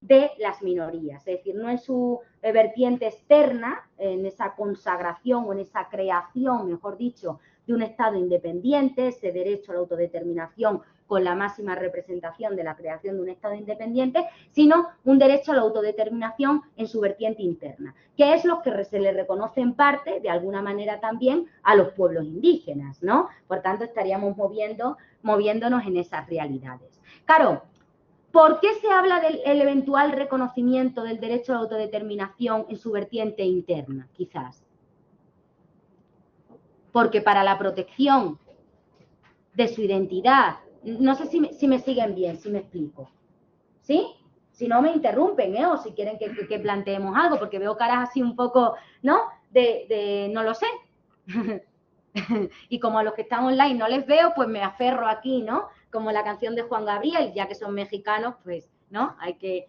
de las minorías, es decir, no en su vertiente externa, en esa consagración o en esa creación, mejor dicho, de un Estado independiente, ese derecho a la autodeterminación con la máxima representación de la creación de un Estado independiente, sino un derecho a la autodeterminación en su vertiente interna, que es lo que se le reconoce en parte, de alguna manera también, a los pueblos indígenas, ¿no? Por tanto, estaríamos moviéndonos en esas realidades. Claro, ¿por qué se habla del eventual reconocimiento del derecho a la autodeterminación en su vertiente interna? Quizás. Porque para la protección de su identidad, no sé si me siguen bien, si me explico. ¿Sí? Si no me interrumpen, o si quieren que planteemos algo, porque veo caras así un poco, ¿no? No lo sé. Y como a los que están online no les veo, pues me aferro aquí, ¿no? Como la canción de Juan Gabriel, ya que son mexicanos, pues, ¿no? Hay que,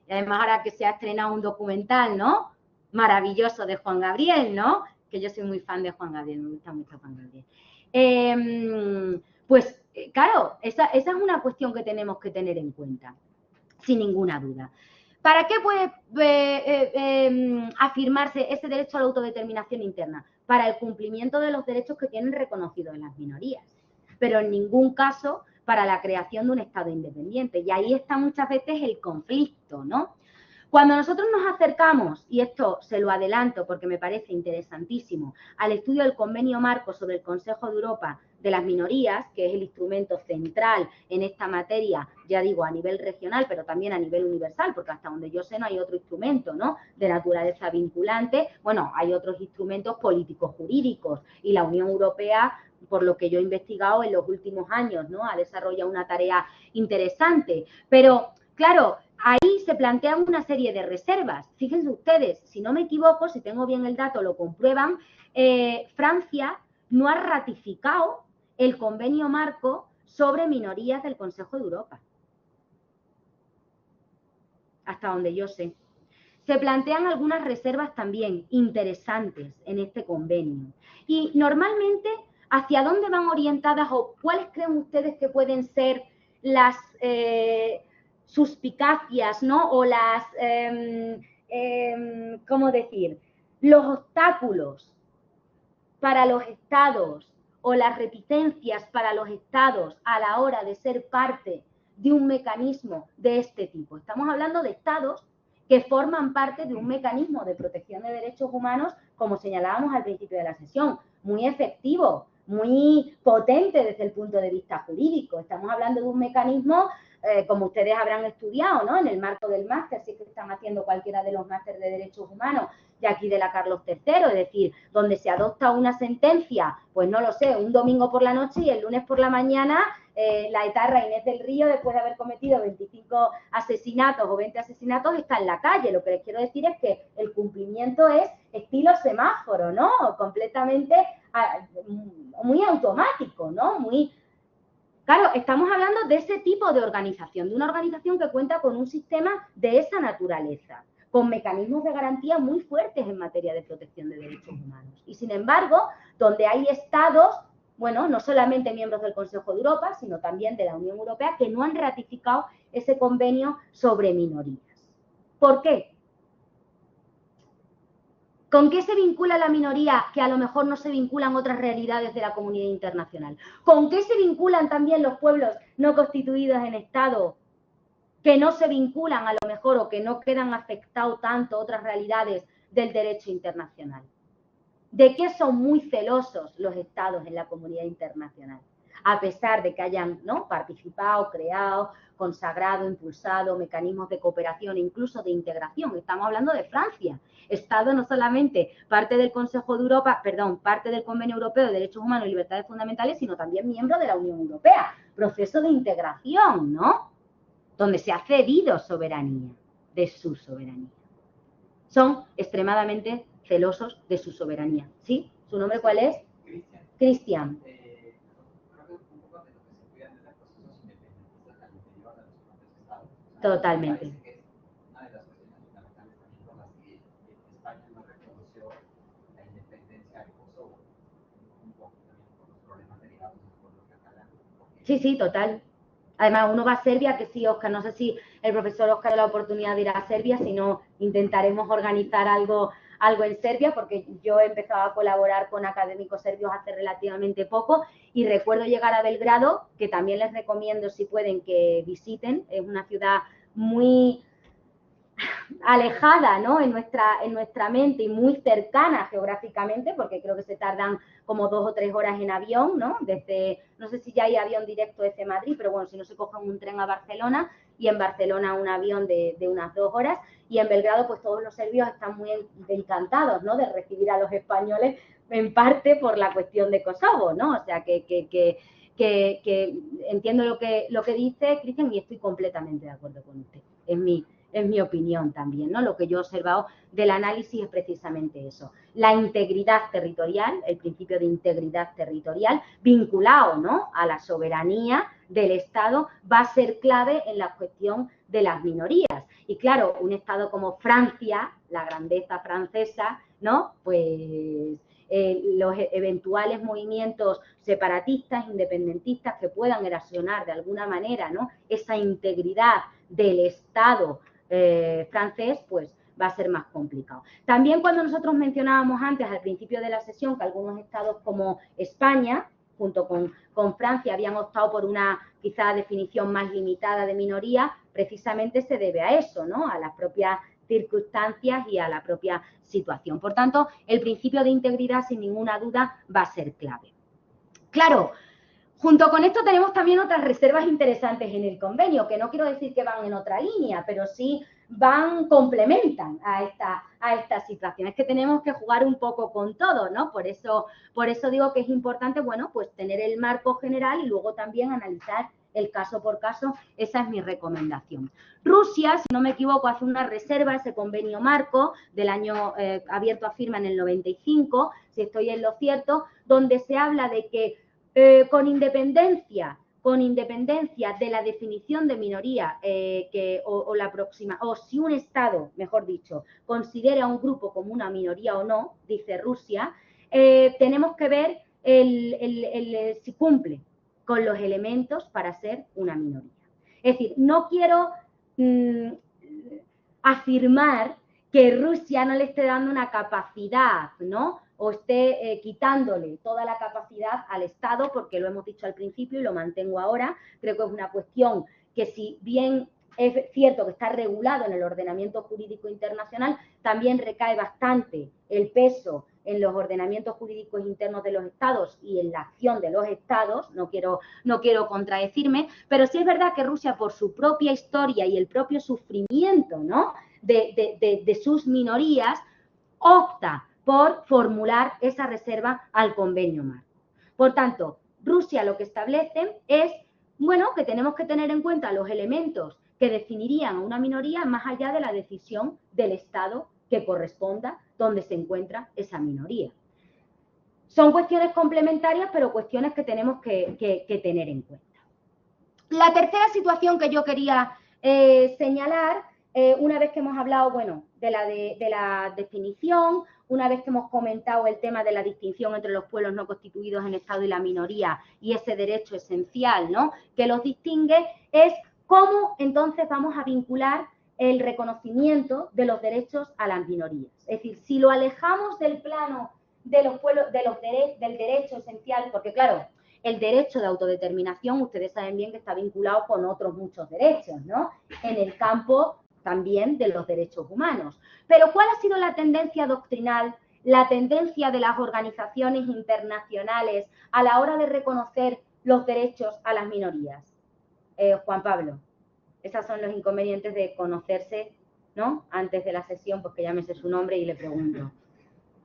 además ahora que se ha estrenado un documental, ¿no? Maravilloso de Juan Gabriel, ¿no? Que yo soy muy fan de Juan Gabriel, me gusta mucho Juan Gabriel. Pues, claro, esa es una cuestión que tenemos que tener en cuenta, sin ninguna duda. ¿Para qué puede afirmarse ese derecho a la autodeterminación interna? Para el cumplimiento de los derechos que tienen reconocidos en las minorías, pero en ningún caso para la creación de un Estado independiente. Y ahí está muchas veces el conflicto, ¿no? Cuando nosotros nos acercamos, y esto se lo adelanto porque me parece interesantísimo, al estudio del Convenio Marco sobre el Consejo de Europa de las Minorías, que es el instrumento central en esta materia, ya digo, a nivel regional, pero también a nivel universal, porque hasta donde yo sé no hay otro instrumento, ¿no?, de naturaleza vinculante. Bueno, hay otros instrumentos políticos jurídicos y la Unión Europea, por lo que yo he investigado en los últimos años, ¿no?, ha desarrollado una tarea interesante. Pero, claro, ahí se plantean una serie de reservas. Fíjense ustedes, si no me equivoco, si tengo bien el dato, lo comprueban, Francia no ha ratificado el convenio marco sobre minorías del Consejo de Europa. Hasta donde yo sé. Se plantean algunas reservas también interesantes en este convenio. Y normalmente, ¿hacia dónde van orientadas o cuáles creen ustedes que pueden ser las suspicacias, ¿no? O las, ¿cómo decir? Los obstáculos para los estados o las reticencias para los estados a la hora de ser parte de un mecanismo de este tipo. Estamos hablando de estados que forman parte de un mecanismo de protección de derechos humanos, como señalábamos al principio de la sesión, muy efectivo, muy potente desde el punto de vista jurídico. Estamos hablando de un mecanismo, como ustedes habrán estudiado, ¿no? En el marco del máster, si es que están haciendo cualquiera de los másteres de derechos humanos, de aquí de la Carlos III, es decir, donde se adopta una sentencia, pues no lo sé, un domingo por la noche y el lunes por la mañana la etarra Inés del Río, después de haber cometido 25 asesinatos o 20 asesinatos, está en la calle. Lo que les quiero decir es que el cumplimiento es estilo semáforo, ¿no? Completamente muy automático, ¿no? Muy... Claro, estamos hablando de ese tipo de organización, de una organización que cuenta con un sistema de esa naturaleza, con mecanismos de garantía muy fuertes en materia de protección de derechos humanos. Y sin embargo, donde hay estados, bueno, no solamente miembros del Consejo de Europa, sino también de la Unión Europea, que no han ratificado ese convenio sobre minorías. ¿Por qué? ¿Con qué se vincula la minoría que a lo mejor no se vinculan otras realidades de la comunidad internacional? ¿Con qué se vinculan también los pueblos no constituidos en Estado que no se vinculan a lo mejor o que no quedan afectados tanto otras realidades del derecho internacional? ¿De qué son muy celosos los estados en la comunidad internacional? A pesar de que hayan, ¿no?, participado, creado, consagrado, impulsado mecanismos de cooperación e incluso de integración. Estamos hablando de Francia, Estado no solamente parte del Consejo de Europa, perdón, parte del Convenio Europeo de Derechos Humanos y Libertades Fundamentales, sino también miembro de la Unión Europea. Proceso de integración, ¿no? Donde se ha cedido soberanía, de su soberanía. Son extremadamente celosos de su soberanía. ¿Sí? ¿Su nombre cuál es? Cristian. Totalmente. Sí, sí, total. Además, uno va a Serbia, que sí, Óscar, no sé si el profesor Óscar da la oportunidad de ir a Serbia, si no, intentaremos organizar algo en Serbia, porque yo he empezado a colaborar con académicos serbios hace relativamente poco, y recuerdo llegar a Belgrado, que también les recomiendo, si pueden, que visiten. Es una ciudad muy alejada, ¿no?, en nuestra mente y muy cercana geográficamente, porque creo que se tardan como 2 o 3 horas en avión, ¿no? Desde, no sé si ya hay avión directo desde Madrid, pero bueno, si no se cogen un tren a Barcelona, y en Barcelona un avión de unas 2 horas, y en Belgrado pues todos los serbios están muy encantados, ¿no?, de recibir a los españoles, en parte por la cuestión de Kosovo, ¿no? O sea, que entiendo lo que dice Cristian y estoy completamente de acuerdo con usted. Es mi opinión también, ¿no? Lo que yo he observado del análisis es precisamente eso. La integridad territorial, el principio de integridad territorial, vinculado, ¿no?, a la soberanía del Estado, va a ser clave en la cuestión de las minorías. Y claro, un Estado como Francia, la grandeza francesa, ¿no?, pues los eventuales movimientos separatistas, independentistas que puedan erosionar de alguna manera, ¿no?, esa integridad del Estado francés, pues va a ser más complicado. También cuando nosotros mencionábamos antes al principio de la sesión que algunos estados como España, junto con Francia, habían optado por una quizá definición más limitada de minoría, precisamente se debe a eso, ¿no?, a las propias circunstancias y a la propia situación. Por tanto, el principio de integridad, sin ninguna duda, va a ser clave. Claro, junto con esto tenemos también otras reservas interesantes en el convenio, que no quiero decir que van en otra línea, pero sí complementan a esta situación. Es que tenemos que jugar un poco con todo, ¿no? Por eso digo que es importante, bueno, pues tener el marco general y luego también analizar el caso por caso. Esa es mi recomendación. Rusia, si no me equivoco, hace una reserva, ese convenio marco del año abierto a firma en el 95, si estoy en lo cierto, donde se habla de que con independencia de la definición de minoría o si un Estado, mejor dicho, considera a un grupo como una minoría o no, dice Rusia, tenemos que ver si cumple con los elementos para ser una minoría. Es decir, no quiero afirmar que Rusia no le esté dando una capacidad, ¿no? O esté quitándole toda la capacidad al Estado, porque lo hemos dicho al principio y lo mantengo ahora. Creo que es una cuestión que, si bien es cierto que está regulado en el ordenamiento jurídico internacional, también recae bastante el peso en los ordenamientos jurídicos internos de los estados y en la acción de los estados. No quiero contradecirme, pero sí es verdad que Rusia, por su propia historia y el propio sufrimiento, ¿no?, de sus minorías, opta por formular esa reserva al convenio marco. Por tanto, Rusia lo que establece es, bueno, que tenemos que tener en cuenta los elementos que definirían a una minoría más allá de la decisión del Estado que corresponda donde se encuentra esa minoría. Son cuestiones complementarias, pero cuestiones que tenemos que tener en cuenta. La tercera situación que yo quería señalar, una vez que hemos hablado, bueno, de la definición, una vez que hemos comentado el tema de la distinción entre los pueblos no constituidos en Estado y la minoría y ese derecho esencial, ¿no?, que los distingue, es cómo entonces vamos a vincular el reconocimiento de los derechos a las minorías. Es decir, si lo alejamos del plano de los pueblos, del derecho esencial, porque claro, el derecho de autodeterminación, ustedes saben bien que está vinculado con otros muchos derechos, ¿no?, en el campo también de los derechos humanos. Pero ¿cuál ha sido la tendencia doctrinal, la tendencia de las organizaciones internacionales a la hora de reconocer los derechos a las minorías? Juan Pablo, esos son los inconvenientes de conocerse, ¿no?, antes de la sesión, pues que llámese su nombre y le pregunto.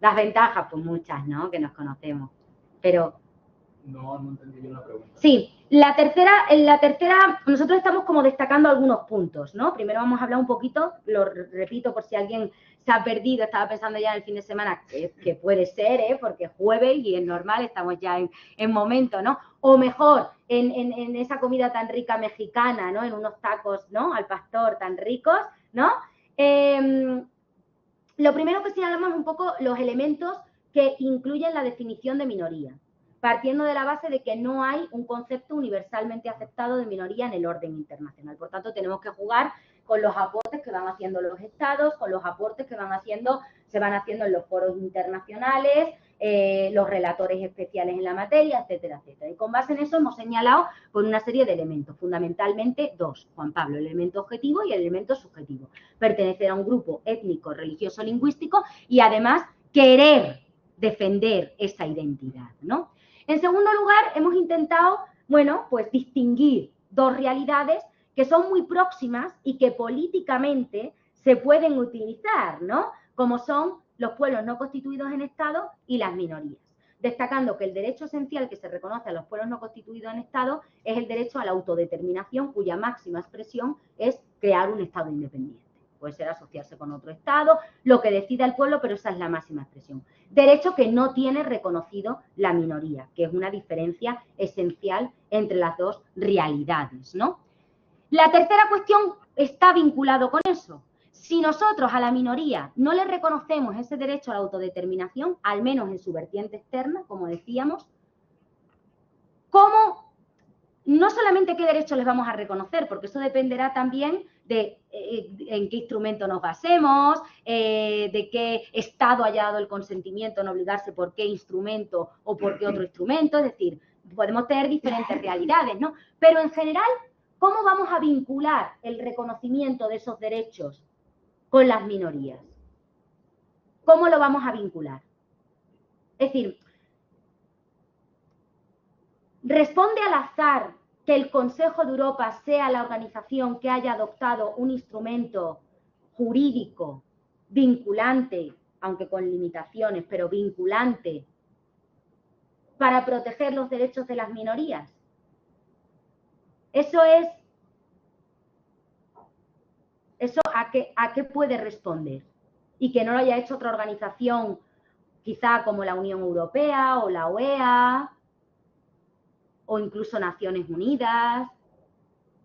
Las ventajas, pues muchas, ¿no?, que nos conocemos. Pero... No entendí bien la pregunta. Sí, la tercera, nosotros estamos como destacando algunos puntos, ¿no? Primero vamos a hablar un poquito, lo repito por si alguien se ha perdido, estaba pensando ya en el fin de semana, que puede ser, porque es jueves y es normal, estamos ya en momento, ¿no? O mejor, en esa comida tan rica mexicana, ¿no?, en unos tacos, ¿no?, al pastor tan ricos, ¿no? Lo primero que señalamos es un poco los elementos que incluyen la definición de minoría, partiendo de la base de que no hay un concepto universalmente aceptado de minoría en el orden internacional. Por tanto, tenemos que jugar con los aportes que van haciendo los estados, con los aportes que se van haciendo en los foros internacionales, los relatores especiales en la materia, etcétera, etcétera. Y con base en eso hemos señalado con una serie de elementos, fundamentalmente dos, Juan Pablo, el elemento objetivo y el elemento subjetivo. Pertenecer a un grupo étnico, religioso, lingüístico y además querer defender esa identidad, ¿no? En segundo lugar, hemos intentado, bueno, pues distinguir dos realidades que son muy próximas y que políticamente se pueden utilizar, ¿no?, como son los pueblos no constituidos en Estado y las minorías, destacando que el derecho esencial que se reconoce a los pueblos no constituidos en Estado es el derecho a la autodeterminación, cuya máxima expresión es crear un Estado independiente. Puede ser asociarse con otro Estado, lo que decida el pueblo, pero esa es la máxima expresión. Derecho que no tiene reconocido la minoría, que es una diferencia esencial entre las dos realidades, ¿no? La tercera cuestión está vinculado con eso. Si nosotros a la minoría no le reconocemos ese derecho a la autodeterminación, al menos en su vertiente externa, como decíamos, ¿cómo? No solamente qué derechos les vamos a reconocer, porque eso dependerá también de en qué instrumento nos basemos, de qué Estado haya dado el consentimiento en obligarse por qué instrumento o por qué otro instrumento, es decir, podemos tener diferentes realidades, ¿no? Pero en general, ¿cómo vamos a vincular el reconocimiento de esos derechos con las minorías? ¿Cómo lo vamos a vincular? Es decir, ¿responde al azar que el Consejo de Europa sea la organización que haya adoptado un instrumento jurídico vinculante, aunque con limitaciones, pero vinculante, para proteger los derechos de las minorías? ¿Eso a qué puede responder? Y que no lo haya hecho otra organización, quizá como la Unión Europea o la OEA, o incluso Naciones Unidas.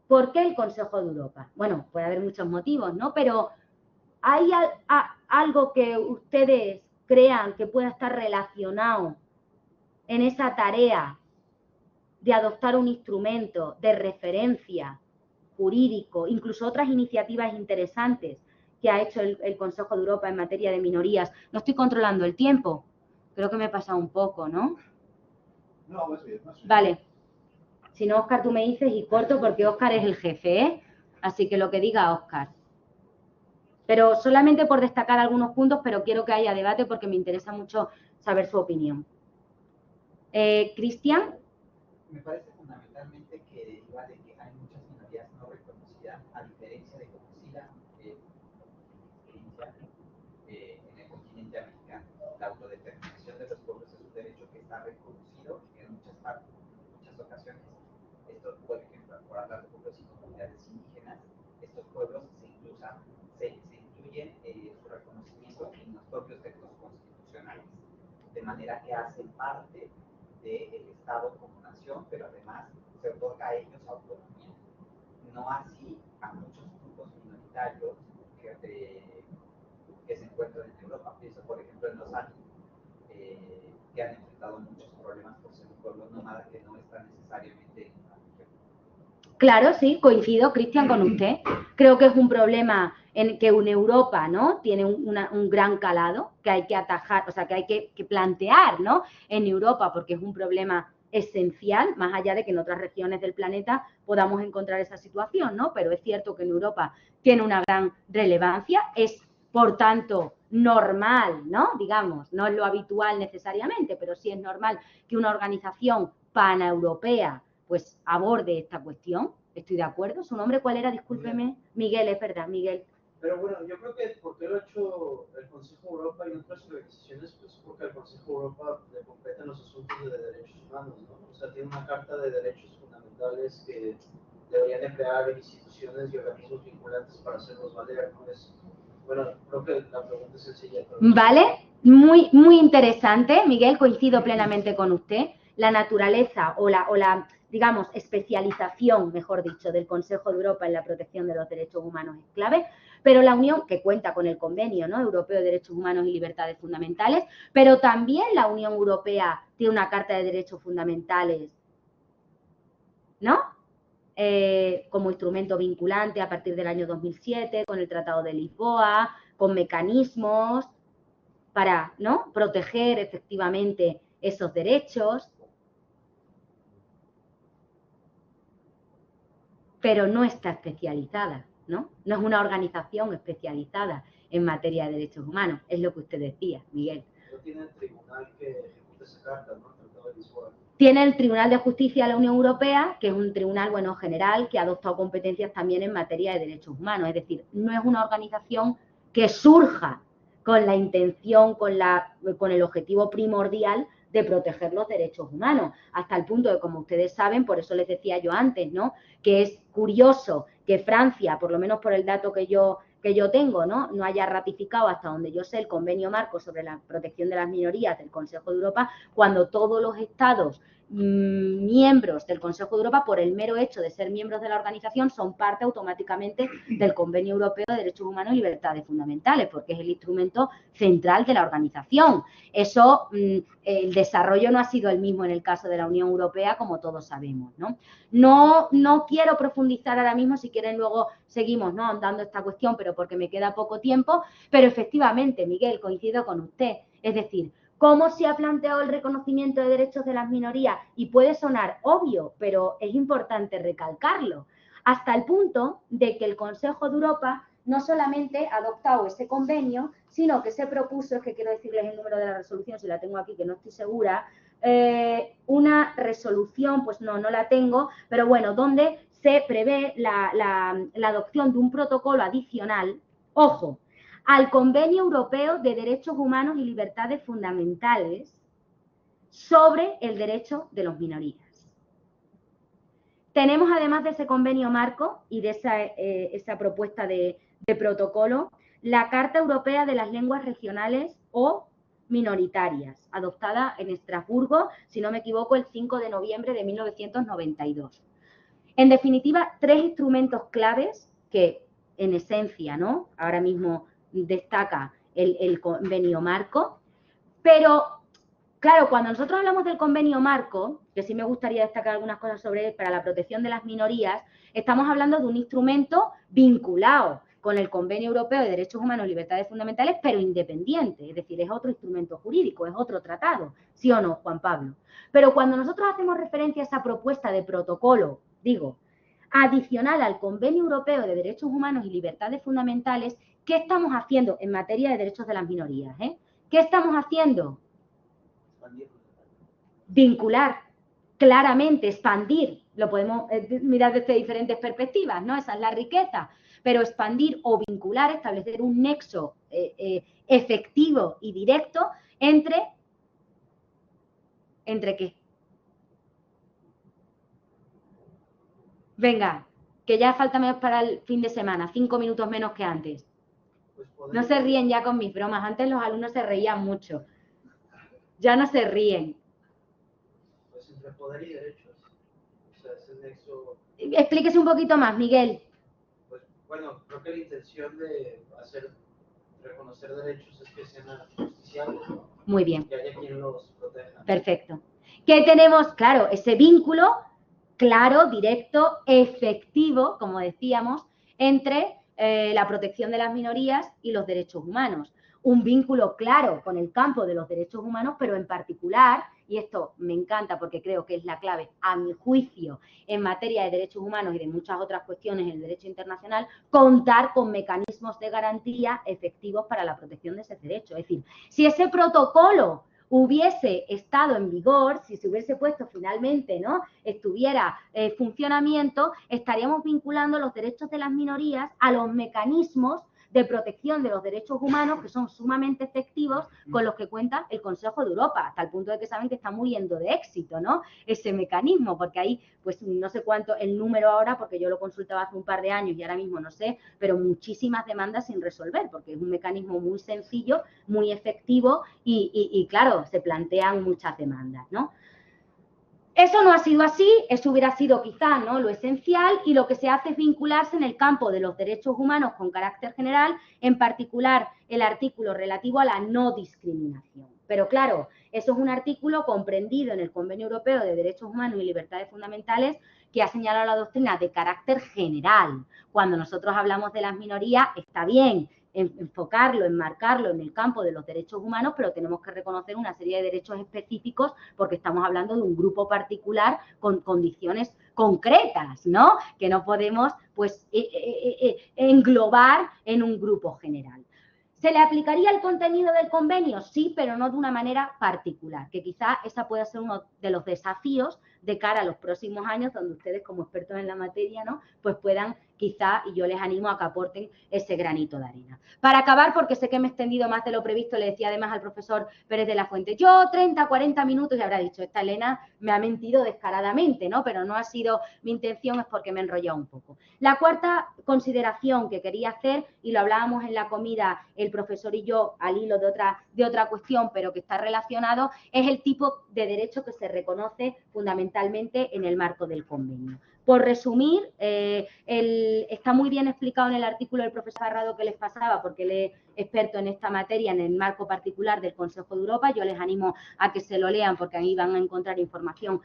¿Por qué el Consejo de Europa? Bueno, puede haber muchos motivos, ¿no? Pero ¿hay algo que ustedes crean que pueda estar relacionado en esa tarea de adoptar un instrumento de referencia jurídico, incluso otras iniciativas interesantes que ha hecho el Consejo de Europa en materia de minorías. No estoy controlando el tiempo, creo que me he pasado un poco, ¿no? No, más bien, más bien. Vale. Si no, Óscar, tú me dices y corto porque Óscar es el jefe, ¿eh? Así que lo que diga Óscar. Pero solamente por destacar algunos puntos, pero quiero que haya debate porque me interesa mucho saber su opinión. Cristian. Me parece fundamentalmente que deriva de que hay muchas minorías no reconocidas, a diferencia de como sí la experiencia en el continente americano. La autodeterminación de los pueblos es un derecho que está reconocido en muchas partes, en muchas ocasiones. Esto, por ejemplo, por hablar de pueblos y comunidades indígenas, estos pueblos se incluyen su reconocimiento en los propios textos constitucionales, de manera que hacen parte del Estado como nación, pero además se otorga a ellos autonomía. No así a muchos grupos minoritarios que se encuentran en Europa. Pienso, por ejemplo, en los Andes, que han enfrentado muchos problemas por ser un pueblo nómada que no está necesariamente en una región. Claro, sí, coincido, Cristian, con usted. Creo que es un problema en que en Europa, ¿no? Tiene un gran calado que hay que atajar, o sea, que hay que plantear, ¿no? En Europa, porque es un problema esencial, más allá de que en otras regiones del planeta podamos encontrar esa situación, ¿no? Pero es cierto que en Europa tiene una gran relevancia, es, por tanto, normal, ¿no? Digamos, no es lo habitual necesariamente, pero sí es normal que una organización paneuropea pues aborde esta cuestión. Estoy de acuerdo. ¿Su nombre cuál era? Discúlpeme. Miguel, es verdad, Miguel. Pero bueno, yo creo que porque lo ha hecho el Consejo de Europa y otras organizaciones, pues porque al Consejo de Europa le competen los asuntos de derechos humanos, ¿no? O sea, tiene una carta de derechos fundamentales que deberían de crear instituciones y organismos vinculantes para hacerlos valer, ¿no? Bueno, creo que la pregunta es sencilla. Pero no vale, muy, muy interesante, Miguel, coincido plenamente con usted. La naturaleza o la, digamos, especialización, mejor dicho, del Consejo de Europa en la protección de los derechos humanos es clave, pero la Unión, que cuenta con el Convenio, ¿no?, Europeo de Derechos Humanos y Libertades Fundamentales, pero también la Unión Europea tiene una Carta de Derechos Fundamentales, ¿no?, como instrumento vinculante a partir del año 2007, con el Tratado de Lisboa, con mecanismos para, ¿no?, proteger efectivamente esos derechos. Pero no está especializada, ¿no? No es una organización especializada en materia de derechos humanos, es lo que usted decía, Miguel. No tiene el tribunal que ejecute esa carta, ¿no? El Tratado de Lisboa. Tiene el Tribunal de Justicia de la Unión Europea, que es un tribunal, bueno, general, que ha adoptado competencias también en materia de derechos humanos. Es decir, no es una organización que surja con la intención, con el objetivo primordial de proteger los derechos humanos, hasta el punto de, como ustedes saben, por eso les decía yo antes, ¿no?, que es curioso que Francia, por lo menos por el dato que yo tengo, ¿no?, no haya ratificado, hasta donde yo sé, el convenio marco sobre la protección de las minorías del Consejo de Europa, cuando todos los estados miembros del Consejo de Europa, por el mero hecho de ser miembros de la organización, son parte automáticamente del Convenio Europeo de Derechos Humanos y Libertades Fundamentales, porque es el instrumento central de la organización. Eso, el desarrollo no ha sido el mismo en el caso de la Unión Europea, como todos sabemos, ¿no? No quiero profundizar ahora mismo, si quieren luego seguimos, ¿no?, ahondando esta cuestión, pero porque me queda poco tiempo, pero efectivamente, Miguel, coincido con usted, es decir, ¿cómo se ha planteado el reconocimiento de derechos de las minorías? Y puede sonar obvio, pero es importante recalcarlo, hasta el punto de que el Consejo de Europa no solamente ha adoptado ese convenio, sino que se propuso, es que quiero decirles el número de la resolución, si la tengo aquí, que no estoy segura, una resolución, pues no la tengo, pero bueno, donde se prevé la adopción de un protocolo adicional, ojo, al Convenio Europeo de Derechos Humanos y Libertades Fundamentales sobre el derecho de las minorías. Tenemos, además de ese convenio marco y de esa propuesta de protocolo, la Carta Europea de las Lenguas Regionales o Minoritarias, adoptada en Estrasburgo, si no me equivoco, el 5 de noviembre de 1992. En definitiva, 3 instrumentos claves que, en esencia, ¿no?, ahora mismo destaca el convenio marco, pero claro, cuando nosotros hablamos del convenio marco, que sí me gustaría destacar algunas cosas sobre él para la protección de las minorías, estamos hablando de un instrumento vinculado con el Convenio Europeo de Derechos Humanos y Libertades Fundamentales, pero independiente, es decir, es otro instrumento jurídico, es otro tratado, ¿sí o no, Juan Pablo? Pero cuando nosotros hacemos referencia a esa propuesta de protocolo, digo, adicional al Convenio Europeo de Derechos Humanos y Libertades Fundamentales, ¿qué estamos haciendo en materia de derechos de las minorías? ¿Qué estamos haciendo? Vincular, claramente, expandir, lo podemos mirar desde diferentes perspectivas, ¿no? Esa es la riqueza, pero expandir o vincular, establecer un nexo efectivo y directo ¿entre qué? Venga, que ya falta menos para el fin de semana, 5 minutos menos que antes. No se ríen ya con mis bromas, antes los alumnos se reían mucho. Ya no se ríen. Pues entre poder y derechos. O sea, ese nexo. Explíquese un poquito más, Miguel. Pues bueno, creo que la intención de reconocer derechos es que sean justiciables, ¿no? Muy bien. Que haya quien los proteja. Perfecto. ¿Qué tenemos? Claro, ese vínculo claro, directo, efectivo, como decíamos, entre la protección de las minorías y los derechos humanos. Un vínculo claro con el campo de los derechos humanos, pero en particular, y esto me encanta porque creo que es la clave, a mi juicio, en materia de derechos humanos y de muchas otras cuestiones en el derecho internacional, contar con mecanismos de garantía efectivos para la protección de ese derecho. Es decir, si ese protocolo hubiese estado en vigor, si se hubiese puesto finalmente, ¿no?, estuviera en funcionamiento, estaríamos vinculando los derechos de las minorías a los mecanismos de protección de los derechos humanos que son sumamente efectivos con los que cuenta el Consejo de Europa, hasta el punto de que saben que está muriendo de éxito, ¿no?, ese mecanismo, porque ahí, pues no sé cuánto el número ahora, porque yo lo consultaba hace un par de años y ahora mismo no sé, pero muchísimas demandas sin resolver, porque es un mecanismo muy sencillo, muy efectivo y claro, se plantean muchas demandas, ¿no? Eso no ha sido así, eso hubiera sido quizá, ¿no?, lo esencial, y lo que se hace es vincularse en el campo de los derechos humanos con carácter general, en particular el artículo relativo a la no discriminación. Pero claro, eso es un artículo comprendido en el Convenio Europeo de Derechos Humanos y Libertades Fundamentales que ha señalado la doctrina de carácter general. Cuando nosotros hablamos de las minorías, está bien enfocarlo, enmarcarlo en el campo de los derechos humanos, pero tenemos que reconocer una serie de derechos específicos porque estamos hablando de un grupo particular con condiciones concretas, ¿no?, que no podemos, pues, englobar en un grupo general. ¿Se le aplicaría el contenido del convenio? Sí, pero no de una manera particular, que quizá esa pueda ser uno de los desafíos de cara a los próximos años, donde ustedes como expertos en la materia, ¿no?, pues puedan quizá, y yo les animo a que aporten ese granito de arena. Para acabar, porque sé que me he extendido más de lo previsto, le decía además al profesor Pérez de la Fuente, yo 30, 40 minutos, y habrá dicho, esta Elena me ha mentido descaradamente, ¿no?, pero no ha sido mi intención, es porque me he enrollado un poco. La cuarta consideración que quería hacer, y lo hablábamos en la comida el profesor y yo al hilo de otra cuestión, pero que está relacionado, es el tipo de derecho que se reconoce fundamentalmente en el marco del convenio. Por resumir, está muy bien explicado en el artículo del profesor Barrado que les pasaba, porque él es experto en esta materia en el marco particular del Consejo de Europa. Yo les animo a que se lo lean porque ahí van a encontrar información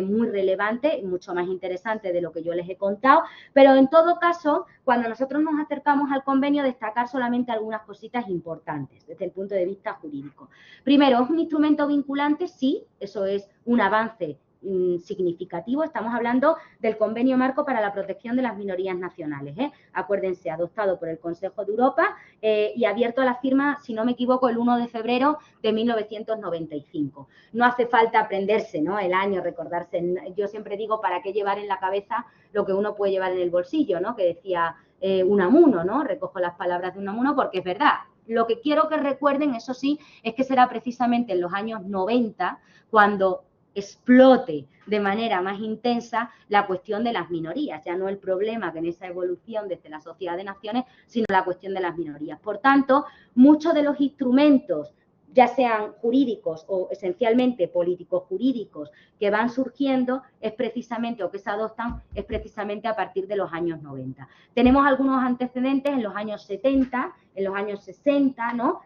muy relevante y mucho más interesante de lo que yo les he contado. Pero en todo caso, cuando nosotros nos acercamos al convenio, destacar solamente algunas cositas importantes desde el punto de vista jurídico. Primero, ¿es un instrumento vinculante? Sí, eso es un avance significativo. Estamos hablando del Convenio Marco para la Protección de las Minorías Nacionales, acuérdense, adoptado por el Consejo de Europa y abierto a la firma, si no me equivoco, el 1 de febrero de 1995. No hace falta aprenderse, ¿no?, el año, recordarse. Yo siempre digo, ¿para qué llevar en la cabeza lo que uno puede llevar en el bolsillo?, ¿no?, que decía Unamuno, ¿no? Recojo las palabras de Unamuno porque es verdad. Lo que quiero que recuerden, eso sí, es que será precisamente en los años 90 cuando explote de manera más intensa la cuestión de las minorías, ya no el problema que en esa evolución desde la Sociedad de Naciones, sino la cuestión de las minorías. Por tanto, muchos de los instrumentos, ya sean jurídicos o esencialmente políticos jurídicos, que van surgiendo es precisamente, o que se adoptan, es precisamente a partir de los años 90. Tenemos algunos antecedentes en los años 70, en los años 60, ¿no?,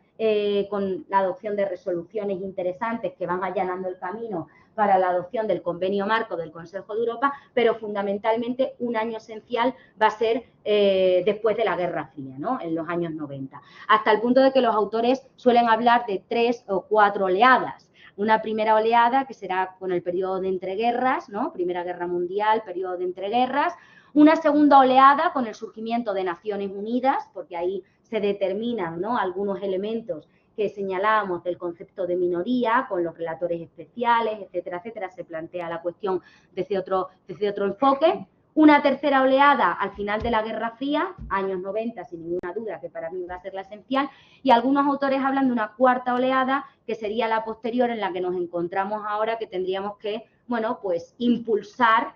con la adopción de resoluciones interesantes que van allanando el camino para la adopción del convenio marco del Consejo de Europa, pero fundamentalmente un año esencial va a ser después de la Guerra Fría, ¿no? En los años 90, hasta el punto de que los autores suelen hablar de 3 o 4 oleadas. Una primera oleada que será con el periodo de entreguerras, ¿no? Primera Guerra Mundial, periodo de entreguerras. Una segunda oleada con el surgimiento de Naciones Unidas, porque ahí se determinan, ¿no?, algunos elementos que señalábamos del concepto de minoría, con los relatores especiales, etcétera, etcétera. Se plantea la cuestión desde otro enfoque. Una tercera oleada al final de la Guerra Fría, años 90, sin ninguna duda, que para mí va a ser la esencial, y algunos autores hablan de una cuarta oleada, que sería la posterior, en la que nos encontramos ahora, que tendríamos que, bueno, pues impulsar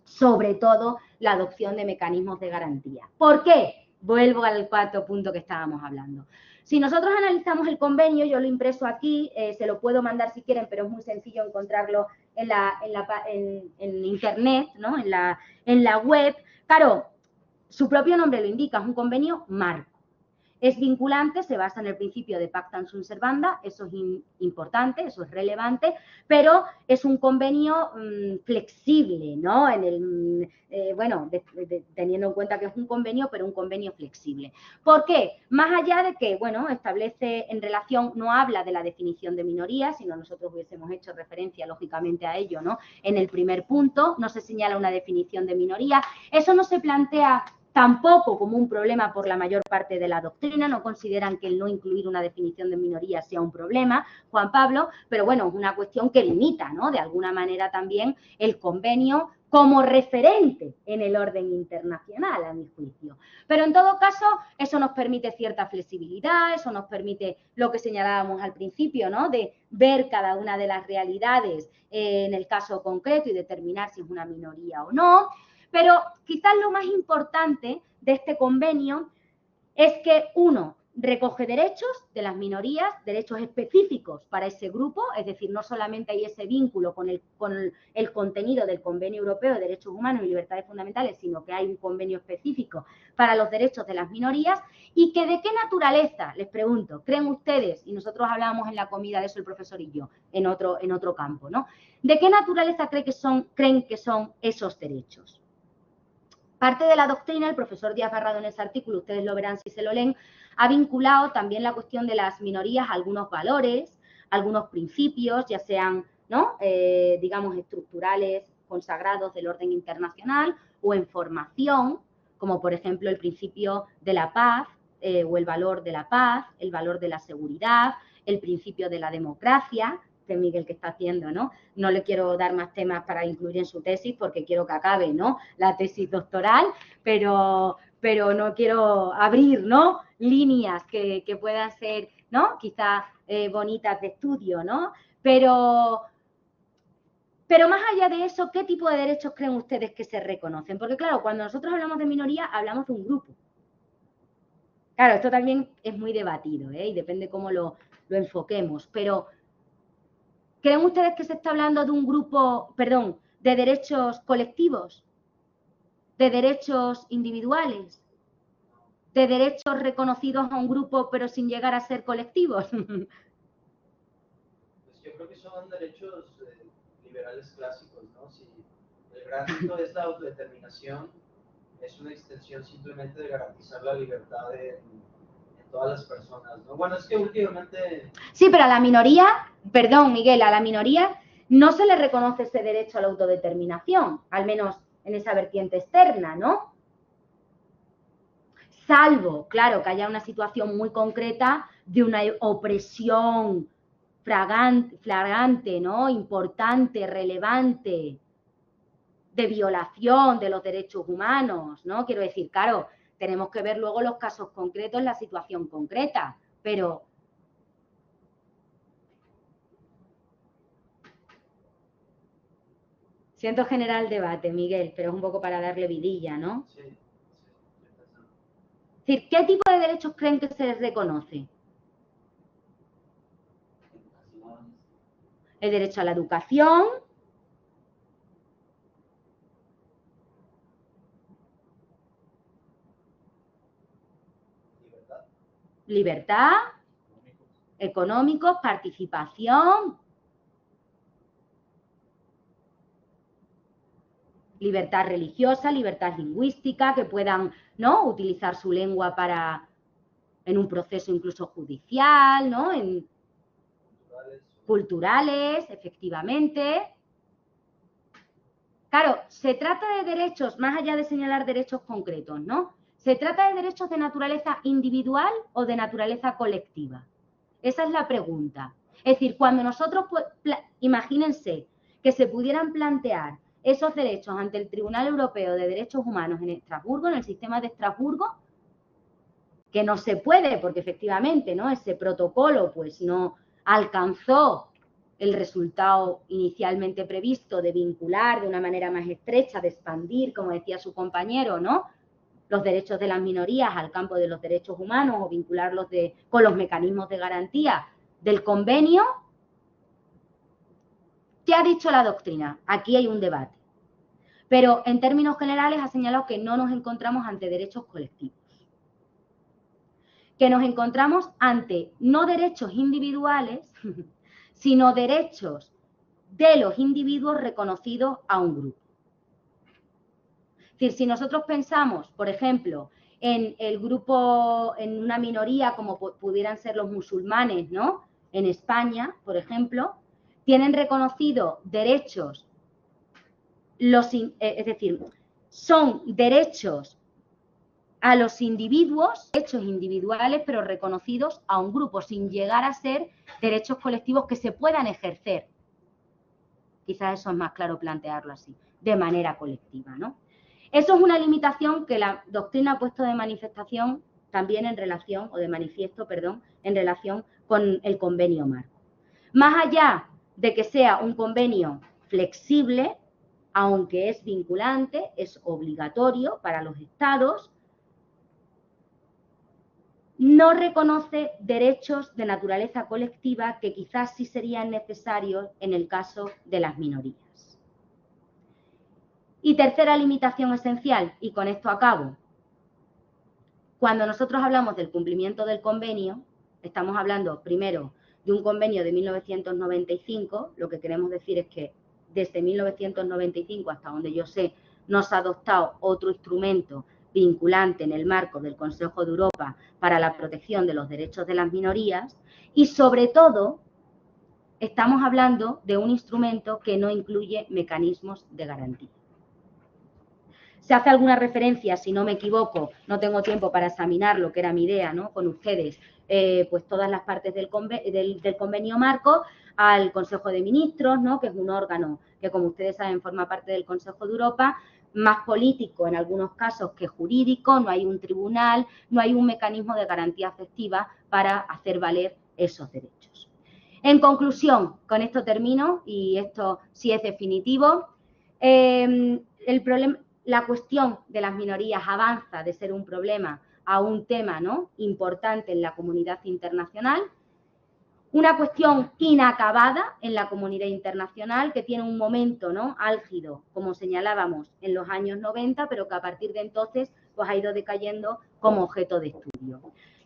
sobre todo la adopción de mecanismos de garantía. ¿Por qué? Vuelvo al cuarto punto que estábamos hablando. Si nosotros analizamos el convenio, yo lo he impreso aquí, se lo puedo mandar si quieren, pero es muy sencillo encontrarlo en internet, ¿no? en la web. Claro, su propio nombre lo indica, es un convenio marco. Es vinculante, se basa en el principio de pacta sunt servanda, eso es importante, eso es relevante, pero es un convenio flexible, ¿no? Teniendo en cuenta que es un convenio, pero un convenio flexible. ¿Por qué? Más allá de que, bueno, establece en relación, no habla de la definición de minoría, sino nosotros hubiésemos hecho referencia, lógicamente, a ello, ¿no? En el primer punto no se señala una definición de minoría, eso no se plantea tampoco como un problema por la mayor parte de la doctrina, no consideran que el no incluir una definición de minoría sea un problema, Juan Pablo, pero bueno, es una cuestión que limita, ¿no?, de alguna manera también el convenio como referente en el orden internacional, a mi juicio. Pero en todo caso, eso nos permite cierta flexibilidad, eso nos permite lo que señalábamos al principio, ¿no?, de ver cada una de las realidades en el caso concreto y determinar si es una minoría o no. Pero quizás lo más importante de este convenio es que, uno, recoge derechos de las minorías, derechos específicos para ese grupo, es decir, no solamente hay ese vínculo con el contenido del Convenio Europeo de Derechos Humanos y Libertades Fundamentales, sino que hay un convenio específico para los derechos de las minorías. ¿Y que de qué naturaleza, les pregunto, creen ustedes? Y nosotros hablábamos en la comida de eso el profesor y yo, en otro campo, ¿no? ¿De qué naturaleza creen que son esos derechos? Parte de la doctrina, el profesor Díaz Barrado en ese artículo, ustedes lo verán si se lo leen, ha vinculado también la cuestión de las minorías a algunos valores, algunos principios, ya sean, ¿no?, digamos, estructurales, consagrados del orden internacional, o en formación, como por ejemplo el principio de la paz, o el valor de la paz, el valor de la seguridad, el principio de la democracia, Miguel que está haciendo, ¿no? No le quiero dar más temas para incluir en su tesis porque quiero que acabe, ¿no?, la tesis doctoral, pero no quiero abrir, ¿no?, líneas que puedan ser, ¿no?, quizás bonitas de estudio, ¿no? Pero más allá de eso, ¿qué tipo de derechos creen ustedes que se reconocen? Porque claro, cuando nosotros hablamos de minoría, hablamos de un grupo. Claro, esto también es muy debatido, y depende cómo lo enfoquemos, pero ¿creen ustedes que se está hablando de un grupo, perdón, de derechos colectivos, de derechos individuales, de derechos reconocidos a un grupo pero sin llegar a ser colectivos? Pues yo creo que son derechos liberales clásicos, ¿no? Si el gran rito es la autodeterminación, es una extensión simplemente de garantizar la libertad en todas las personas, ¿no? Bueno, es que últimamente... Sí, pero a la minoría, perdón, Miguel, a la minoría no se le reconoce ese derecho a la autodeterminación, al menos en esa vertiente externa, ¿no? Salvo, claro, que haya una situación muy concreta de una opresión flagrante, ¿no?, importante, relevante, de violación de los derechos humanos, ¿no? Quiero decir, claro, tenemos que ver luego los casos concretos, la situación concreta, pero... Siento generar el debate, Miguel, pero es un poco para darle vidilla, ¿no? Sí. Es decir, ¿qué tipo de derechos creen que se les reconoce? El derecho a la educación, libertad, económicos, participación, libertad religiosa, libertad lingüística, que puedan, ¿no?, utilizar su lengua en un proceso incluso judicial, ¿no?, culturales, efectivamente. Claro, se trata de derechos, más allá de señalar derechos concretos, ¿no? ¿Se trata de derechos de naturaleza individual o de naturaleza colectiva? Esa es la pregunta. Es decir, cuando nosotros, imagínense que se pudieran plantear esos derechos ante el Tribunal Europeo de Derechos Humanos en Estrasburgo, en el sistema de Estrasburgo, que no se puede porque efectivamente, ¿no?, ese protocolo pues no alcanzó el resultado inicialmente previsto de vincular de una manera más estrecha, de expandir, como decía su compañero, ¿no?, los derechos de las minorías al campo de los derechos humanos o vincularlos con los mecanismos de garantía del convenio. ¿Qué ha dicho la doctrina? Aquí hay un debate. Pero en términos generales ha señalado que no nos encontramos ante derechos colectivos. Que nos encontramos ante no derechos individuales, sino derechos de los individuos reconocidos a un grupo. Es decir, si nosotros pensamos, por ejemplo, en el grupo, en una minoría como pudieran ser los musulmanes, ¿no?, en España, por ejemplo, tienen reconocidos derechos, es decir, son derechos a los individuos, derechos individuales, pero reconocidos a un grupo, sin llegar a ser derechos colectivos que se puedan ejercer. Quizás eso es más claro plantearlo así, de manera colectiva, ¿no? Eso es una limitación que la doctrina ha puesto de manifestación también en relación, o de manifiesto, perdón, en relación con el convenio marco. Más allá de que sea un convenio flexible, aunque es vinculante, es obligatorio para los estados, no reconoce derechos de naturaleza colectiva que quizás sí serían necesarios en el caso de las minorías. Y tercera limitación esencial, y con esto acabo. Cuando nosotros hablamos del cumplimiento del convenio, estamos hablando primero de un convenio de 1995, lo que queremos decir es que desde 1995 hasta donde yo sé no se ha adoptado otro instrumento vinculante en el marco del Consejo de Europa para la protección de los derechos de las minorías y sobre todo estamos hablando de un instrumento que no incluye mecanismos de garantía. Se hace alguna referencia, si no me equivoco, no tengo tiempo para examinar lo que era mi idea, ¿no?, con ustedes, pues todas las partes del convenio marco al Consejo de Ministros, ¿no?, que es un órgano que, como ustedes saben, forma parte del Consejo de Europa, más político en algunos casos que jurídico, no hay un tribunal, no hay un mecanismo de garantía efectiva para hacer valer esos derechos. En conclusión, con esto termino y esto sí es definitivo, la cuestión de las minorías avanza de ser un problema a un tema, ¿no?, importante en la comunidad internacional, una cuestión inacabada en la comunidad internacional que tiene un momento, ¿no?, álgido, como señalábamos, en los años 90, pero que a partir de entonces pues, ha ido decayendo como objeto de estudio.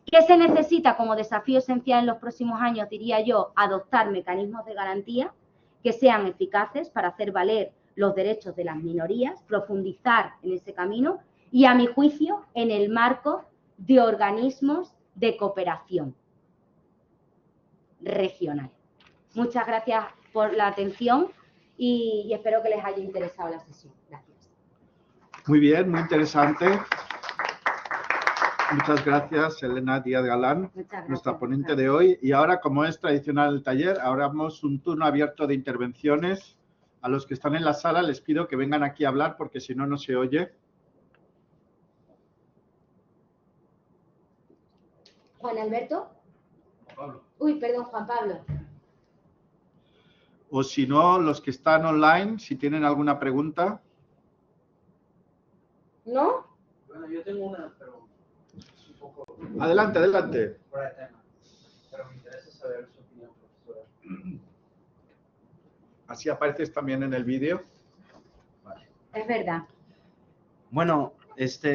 ¿Qué se necesita como desafío esencial en los próximos años? Diría yo, adoptar mecanismos de garantía que sean eficaces para hacer valer los derechos de las minorías, profundizar en ese camino y, a mi juicio, en el marco de organismos de cooperación regional. Muchas gracias por la atención y espero que les haya interesado la sesión. Gracias. Muy bien, muy interesante. Muchas gracias, Elena Díaz Galán, nuestra ponente de hoy. Y ahora, como es tradicional el taller, abramos un turno abierto de intervenciones. A los que están en la sala les pido que vengan aquí a hablar porque si no, no se oye. Juan Alberto. Juan Pablo. Uy, perdón, Juan Pablo. O si no, los que están online, si tienen alguna pregunta. ¿No? Bueno, yo tengo una, pero es un poco Adelante, adelante. fuera de tema. Pero me interesa saber su opinión, profesora. Así apareces también en el vídeo. Es verdad. Bueno,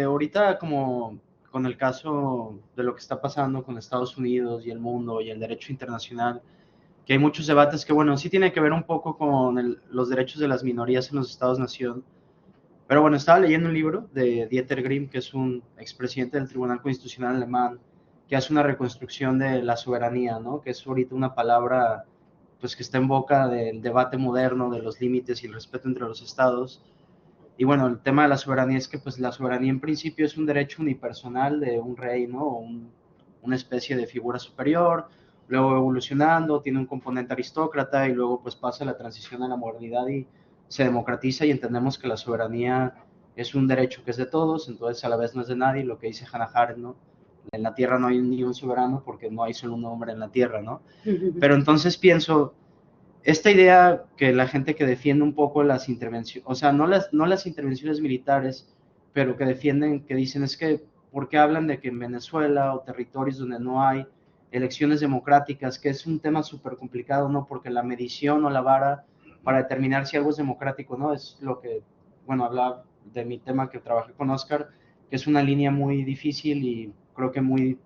ahorita como con el caso de lo que está pasando con Estados Unidos y el mundo y el derecho internacional, que hay muchos debates que, bueno, sí tiene que ver un poco con los derechos de las minorías en los Estados-nación. Pero bueno, estaba leyendo un libro de Dieter Grimm, que es un expresidente del Tribunal Constitucional alemán, que hace una reconstrucción de la soberanía, ¿no? Que es ahorita una palabra pues que está en boca del debate moderno de los límites y el respeto entre los estados. Y bueno, el tema de la soberanía es que pues la soberanía en principio es un derecho unipersonal de un rey, ¿no? O una especie de figura superior, luego evolucionando, tiene un componente aristócrata y luego pues pasa la transición a la modernidad y se democratiza y entendemos que la soberanía es un derecho que es de todos, entonces a la vez no es de nadie, lo que dice Hannah Arendt, ¿no? En la tierra no hay ni un soberano porque no hay solo un hombre en la tierra, ¿no? Pero entonces pienso, esta idea que la gente que defiende un poco las intervenciones, o sea, no las intervenciones militares, pero que defienden, que dicen es que, ¿por qué hablan de que en Venezuela o territorios donde no hay elecciones democráticas, que es un tema súper complicado, ¿no? Porque la medición o la vara para determinar si algo es democrático, ¿no? Es lo que, bueno, hablaba de mi tema que trabajé con Oscar, que es una línea muy difícil y creo que muy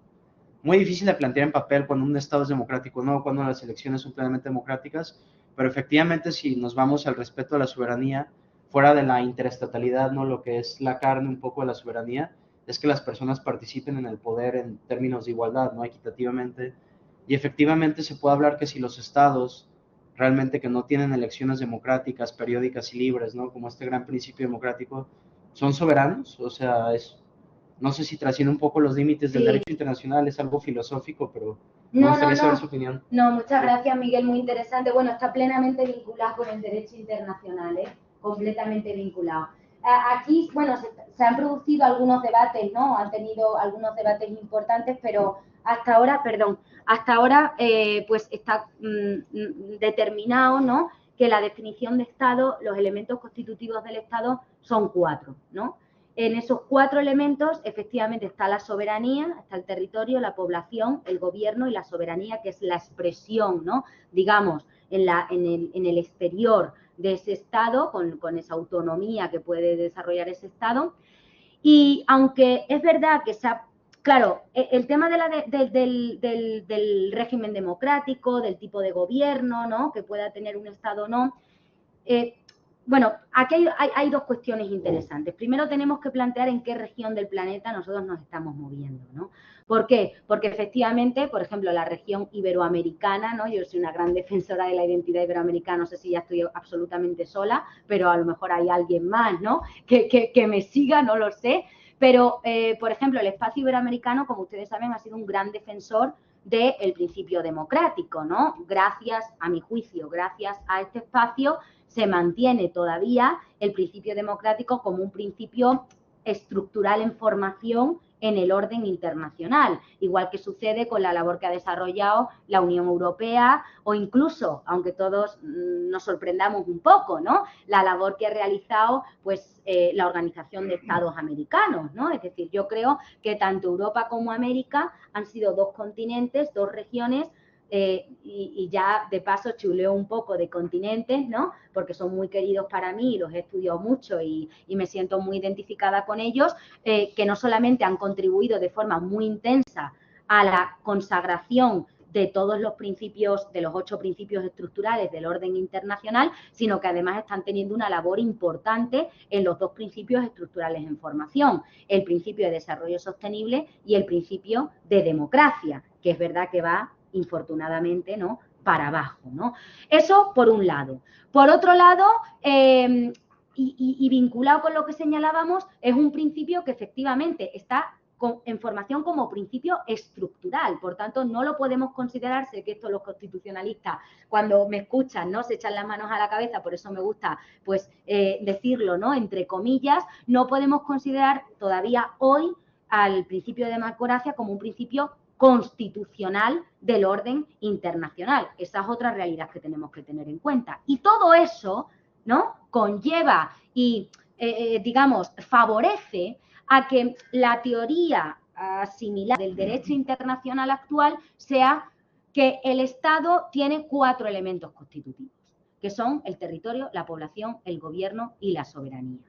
difícil de plantear en papel cuando un Estado es democrático, no cuando las elecciones son plenamente democráticas, pero efectivamente si nos vamos al respeto a la soberanía, fuera de la interestatalidad, ¿no? Lo que es la carne un poco de la soberanía, es que las personas participen en el poder en términos de igualdad, ¿no? Equitativamente. Y efectivamente se puede hablar que si los estados realmente que no tienen elecciones democráticas, periódicas y libres, ¿no? Como este gran principio democrático, son soberanos, o sea, no sé si trasciende un poco los límites del derecho internacional, es algo filosófico, pero me gustaría saber su opinión. No, muchas gracias, Miguel, muy interesante. Bueno, está plenamente vinculado con el derecho internacional, completamente vinculado. Aquí, bueno, se han producido algunos debates, ¿no? Han tenido algunos debates importantes, pero hasta ahora, pues está determinado, ¿no? Que la definición de Estado, los elementos constitutivos del Estado son 4, ¿no? En esos 4 elementos, efectivamente, está la soberanía, está el territorio, la población, el gobierno y la soberanía, que es la expresión, ¿no? Digamos, en el exterior de ese Estado, con esa autonomía que puede desarrollar ese Estado. Y aunque es verdad que claro, el tema del régimen democrático, del tipo de gobierno, ¿no? Que pueda tener un Estado o no, bueno, aquí hay 2 cuestiones interesantes. Primero tenemos que plantear en qué región del planeta nosotros nos estamos moviendo, ¿no? ¿Por qué? Porque efectivamente, por ejemplo, la región iberoamericana, ¿no? Yo soy una gran defensora de la identidad iberoamericana, no sé si ya estoy absolutamente sola, pero a lo mejor hay alguien más, ¿no? Que me siga, no lo sé. Pero, por ejemplo, el espacio iberoamericano, como ustedes saben, ha sido un gran defensor del principio democrático, ¿no? Gracias, a mi juicio, gracias a este espacio, se mantiene todavía el principio democrático como un principio estructural en formación en el orden internacional, igual que sucede con la labor que ha desarrollado la Unión Europea o incluso, aunque todos nos sorprendamos un poco, ¿no? La labor que ha realizado pues, la Organización de Estados Americanos, ¿no? Es decir, yo creo que tanto Europa como América han sido 2 continentes, 2 regiones, y ya de paso chuleo un poco de continentes, ¿no? Porque son muy queridos para mí, los he estudiado mucho y me siento muy identificada con ellos, que no solamente han contribuido de forma muy intensa a la consagración de todos los principios, de los 8 principios estructurales del orden internacional, sino que además están teniendo una labor importante en los 2 principios estructurales en formación, el principio de desarrollo sostenible y el principio de democracia, que es verdad que va infortunadamente, ¿no?, para abajo, ¿no? Eso por un lado. Por otro lado, y vinculado con lo que señalábamos, es un principio que efectivamente está en formación como principio estructural, por tanto no lo podemos considerar, sé que esto los constitucionalistas cuando me escuchan, ¿no?, se echan las manos a la cabeza, por eso me gusta pues decirlo, ¿no?, entre comillas, no podemos considerar todavía hoy al principio de democracia como un principio constitucional del orden internacional. Esa es otra realidad que tenemos que tener en cuenta. Y todo eso, ¿no?, conlleva y, digamos, favorece a que la teoría similar del derecho internacional actual sea que el Estado tiene 4 elementos constitutivos, que son el territorio, la población, el gobierno y la soberanía.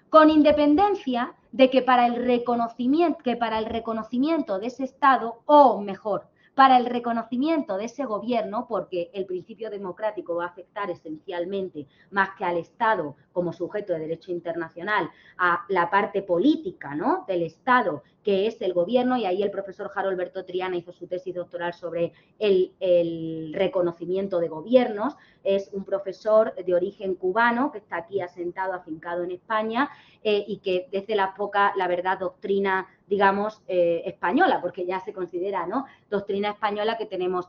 con independencia de que para el reconocimiento de ese Estado, o mejor, para el reconocimiento de ese gobierno, porque el principio democrático va a afectar esencialmente, más que al Estado como sujeto de derecho internacional, a la parte política, ¿no?, del Estado, que es el gobierno, y ahí el profesor Harold Berto Triana hizo su tesis doctoral sobre el reconocimiento de gobiernos. Es un profesor de origen cubano que está aquí asentado, afincado en España, y que desde la verdad, doctrina, digamos, española, porque ya se considera, ¿no?, doctrina española que tenemos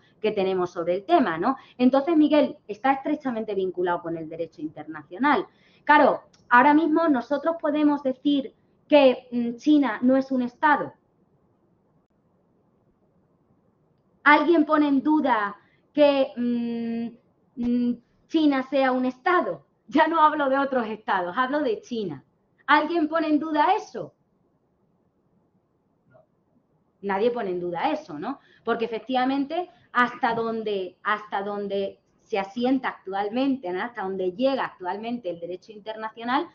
sobre el tema, ¿no? Entonces, Miguel, está estrechamente vinculado con el derecho internacional. Claro, ahora mismo nosotros podemos decir que China no es un Estado. ¿Alguien pone en duda que China sea un Estado? Ya no hablo de otros estados, hablo de China. ¿Alguien pone en duda eso? Nadie pone en duda eso, ¿no? Porque efectivamente hasta donde se asienta actualmente, ¿no?, hasta donde llega actualmente el derecho internacional,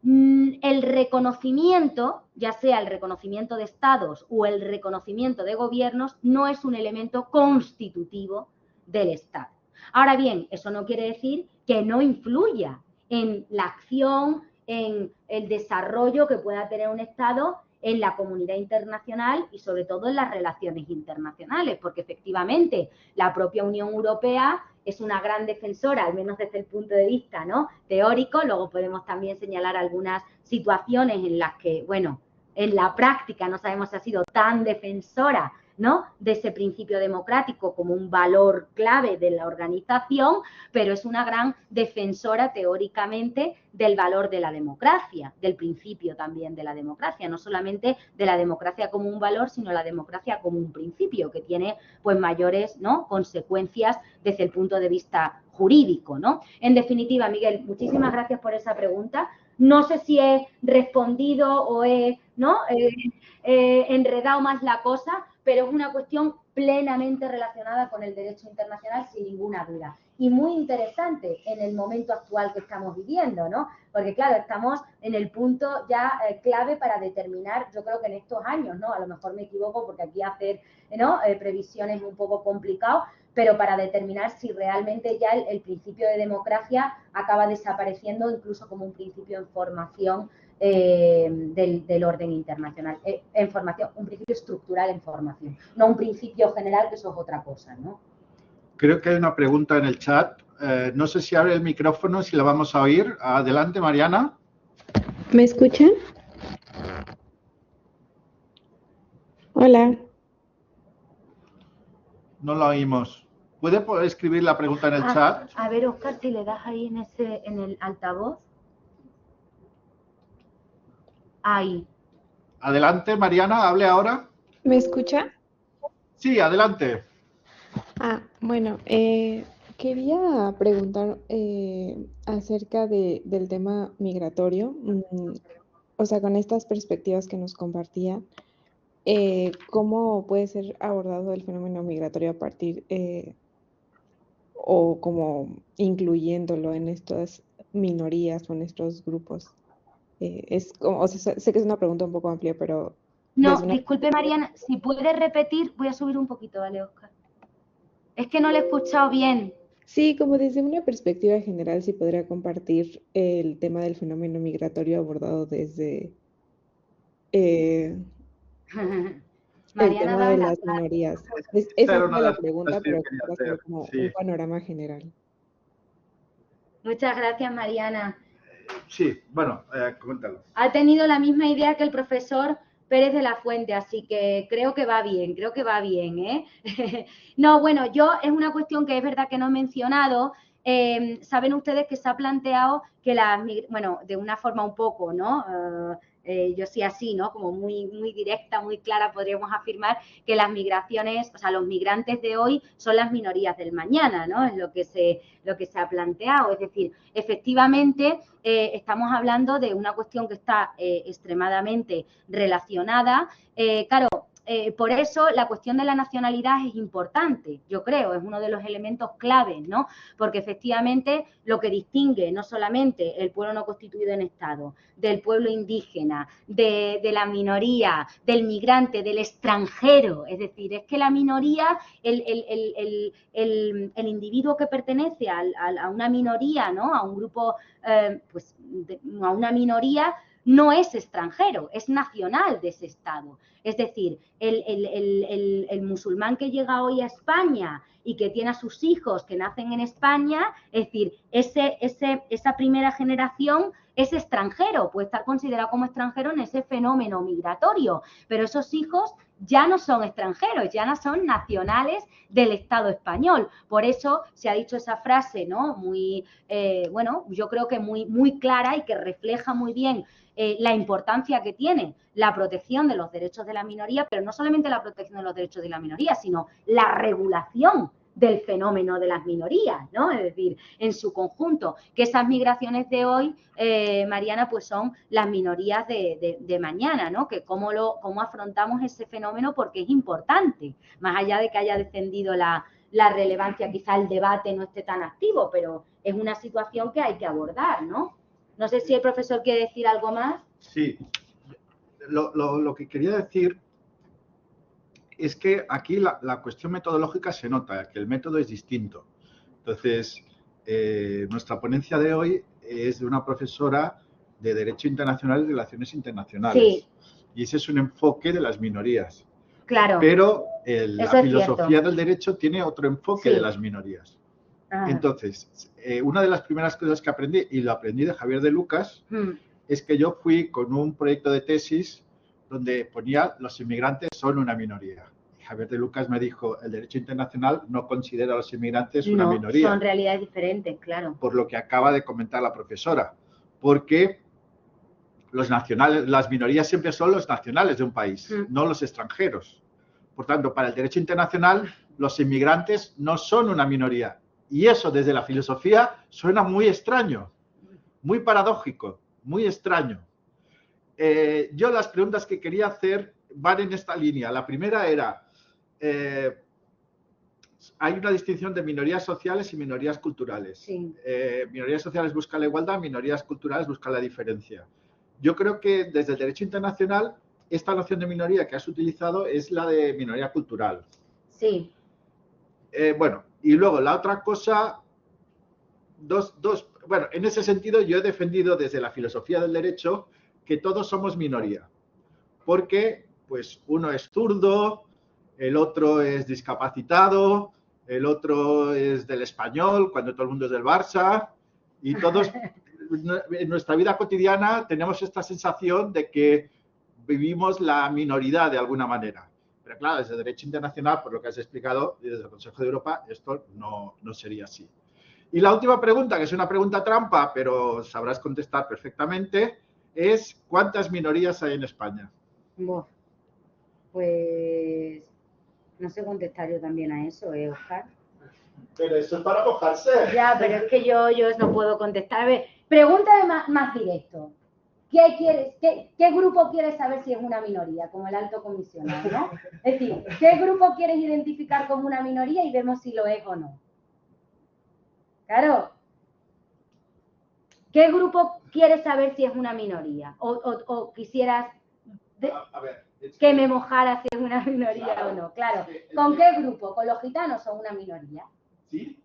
el reconocimiento, ya sea el reconocimiento de estados o el reconocimiento de gobiernos, no es un elemento constitutivo del Estado. Ahora bien, eso no quiere decir que no influya en la acción, en el desarrollo que pueda tener un Estado en la comunidad internacional y sobre todo en las relaciones internacionales, porque efectivamente la propia Unión Europea es una gran defensora, al menos desde el punto de vista, ¿no?, teórico. Luego podemos también señalar algunas situaciones en las que, bueno, en la práctica no sabemos si ha sido tan defensora, ¿no?, de ese principio democrático como un valor clave de la organización, pero es una gran defensora teóricamente del valor de la democracia, del principio también de la democracia, no solamente de la democracia como un valor, sino la democracia como un principio que tiene, pues, mayores, ¿no?, consecuencias desde el punto de vista jurídico, ¿no? En definitiva, Miguel, muchísimas gracias por esa pregunta. No sé si he respondido o he, ¿no?, enredado más la cosa, pero es una cuestión plenamente relacionada con el derecho internacional, sin ninguna duda. Y muy interesante en el momento actual que estamos viviendo, ¿no? Porque, claro, estamos en el punto ya clave para determinar, yo creo que en estos años, ¿no? A lo mejor me equivoco porque aquí hacer, ¿no?, previsiones es un poco complicado, pero para determinar si realmente ya el principio de democracia acaba desapareciendo incluso como un principio en formación del orden internacional, en formación, un principio estructural en formación, no un principio general, que eso es otra cosa, ¿no? Creo que hay una pregunta en el chat. No sé si abre el micrófono, si la vamos a oír. Adelante, Mariana. ¿Me escuchan? Hola. No la oímos. ¿Puede escribir la pregunta en el chat? A ver, Óscar, si le das ahí en el altavoz. Ahí. Adelante, Mariana, hable ahora. ¿Me escucha? Sí, adelante. Bueno, quería preguntar acerca del tema migratorio. O sea, con estas perspectivas que nos compartía, ¿cómo puede ser abordado el fenómeno migratorio a partir o como incluyéndolo en estas minorías o en estos grupos? O sea, sé que es una pregunta un poco amplia, pero... No, disculpe, Mariana, si puede repetir, voy a subir un poquito, ¿vale, Óscar? Es que no le he escuchado bien. Sí, como desde una perspectiva general, si podría compartir el tema del fenómeno migratorio abordado desde el tema de las minorías. Esa fue la pregunta, pero para hacer como un panorama general. Muchas gracias, Mariana. Sí, bueno, coméntalo. Ha tenido la misma idea que el profesor Pérez de la Fuente, así que creo que va bien, ¿eh? No, bueno, es una cuestión que es verdad que no he mencionado. Saben ustedes que se ha planteado que bueno, de una forma un poco, ¿no? Yo sí así, ¿no? Como muy, muy directa, muy clara, podríamos afirmar que las migraciones, o sea, los migrantes de hoy son las minorías del mañana, ¿no? Es lo que se ha planteado. Es decir, efectivamente, estamos hablando de una cuestión que está extremadamente relacionada. Claro, por eso la cuestión de la nacionalidad es importante, yo creo, es uno de los elementos claves, ¿no? Porque efectivamente lo que distingue no solamente el pueblo no constituido en Estado, del pueblo indígena, de la minoría, del migrante, del extranjero, es decir, es que la minoría, el individuo que pertenece a una minoría, ¿no? A un grupo, a una minoría, no es extranjero, es nacional de ese Estado. Es decir, el musulmán que llega hoy a España y que tiene a sus hijos que nacen en España, es decir, esa primera generación es extranjero, puede estar considerado como extranjero en ese fenómeno migratorio, pero esos hijos ya no son extranjeros, ya no son nacionales del Estado español. Por eso se ha dicho esa frase, ¿no? Muy, yo creo que muy clara y que refleja muy bien la importancia que tiene la protección de los derechos de la minoría, pero no solamente la protección de los derechos de la minoría, sino la regulación del fenómeno de las minorías, ¿no? Es decir, en su conjunto, que esas migraciones de hoy, Mariana, pues son las minorías de mañana, ¿no? Que cómo afrontamos ese fenómeno, porque es importante, más allá de que haya descendido la relevancia, quizá el debate no esté tan activo, pero es una situación que hay que abordar, ¿no? No sé si el profesor quiere decir algo más. Sí, lo que quería decir es que aquí la cuestión metodológica se nota, que el método es distinto. Entonces, nuestra ponencia de hoy es de una profesora de Derecho Internacional y Relaciones Internacionales. Sí. Y ese es un enfoque de las minorías. Claro. Pero la filosofía cierto. del derecho tiene otro enfoque de las minorías. Ajá. Entonces, una de las primeras cosas que aprendí, y lo aprendí de Javier de Lucas, es que yo fui con un proyecto de tesis donde ponía los inmigrantes son una minoría. Y Javier de Lucas me dijo, el derecho internacional no considera a los inmigrantes una minoría. Son realidades diferentes, claro. Por lo que acaba de comentar la profesora. Porque los nacionales, las minorías siempre son los nacionales de un país, no los extranjeros. Por tanto, para el derecho internacional, los inmigrantes no son una minoría. Y eso, desde la filosofía, suena muy extraño, muy paradójico, muy extraño. Yo las preguntas que quería hacer van en esta línea. La primera era, hay una distinción de minorías sociales y minorías culturales. Sí. Minorías sociales buscan la igualdad, minorías culturales buscan la diferencia. Yo creo que desde el derecho internacional, esta noción de minoría que has utilizado es la de minoría cultural. Sí. Y luego la otra cosa, bueno, en ese sentido yo he defendido desde la filosofía del derecho que todos somos minoría, porque pues uno es zurdo, el otro es discapacitado, el otro es del Español, cuando todo el mundo es del Barça, y todos en nuestra vida cotidiana tenemos esta sensación de que vivimos la minoridad de alguna manera. Pero claro, desde el derecho internacional, por lo que has explicado, y desde el Consejo de Europa, esto no sería así. Y la última pregunta, que es una pregunta trampa, pero sabrás contestar perfectamente, es ¿cuántas minorías hay en España? Pues no sé contestar yo también a eso, Oscar. Pero eso es para mojarse. Ya, pero es que yo no puedo contestar. A ver, pregúntame más directo. ¿Qué grupo quieres saber si es una minoría, como el alto comisionado, ¿no? Es decir, ¿qué grupo quieres identificar como una minoría y vemos si lo es o no? Claro. ¿Qué grupo quieres saber si es una minoría? ¿O quisieras que me mojara si es una minoría o no? Claro. ¿Con qué grupo? ¿Con los gitanos son una minoría? ¿Sí?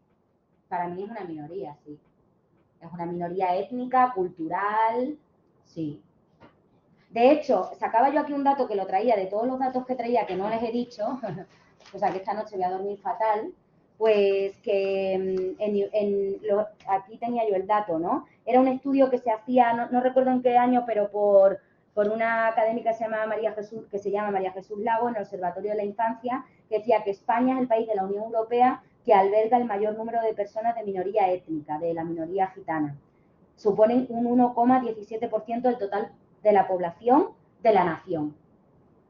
Para mí es una minoría, sí. Es una minoría étnica, cultural, sí. De hecho, sacaba yo aquí un dato que lo traía, de todos los datos que traía que no les he dicho, o sea que esta noche voy a dormir fatal, pues que aquí tenía yo el dato, ¿no? Era un estudio que se hacía, no recuerdo en qué año, pero por una académica que se llama María Jesús Lago, en el Observatorio de la Infancia, que decía que España es el país de la Unión Europea que alberga el mayor número de personas de minoría étnica, de la minoría gitana. Suponen un 1,17% del total de la población de la nación.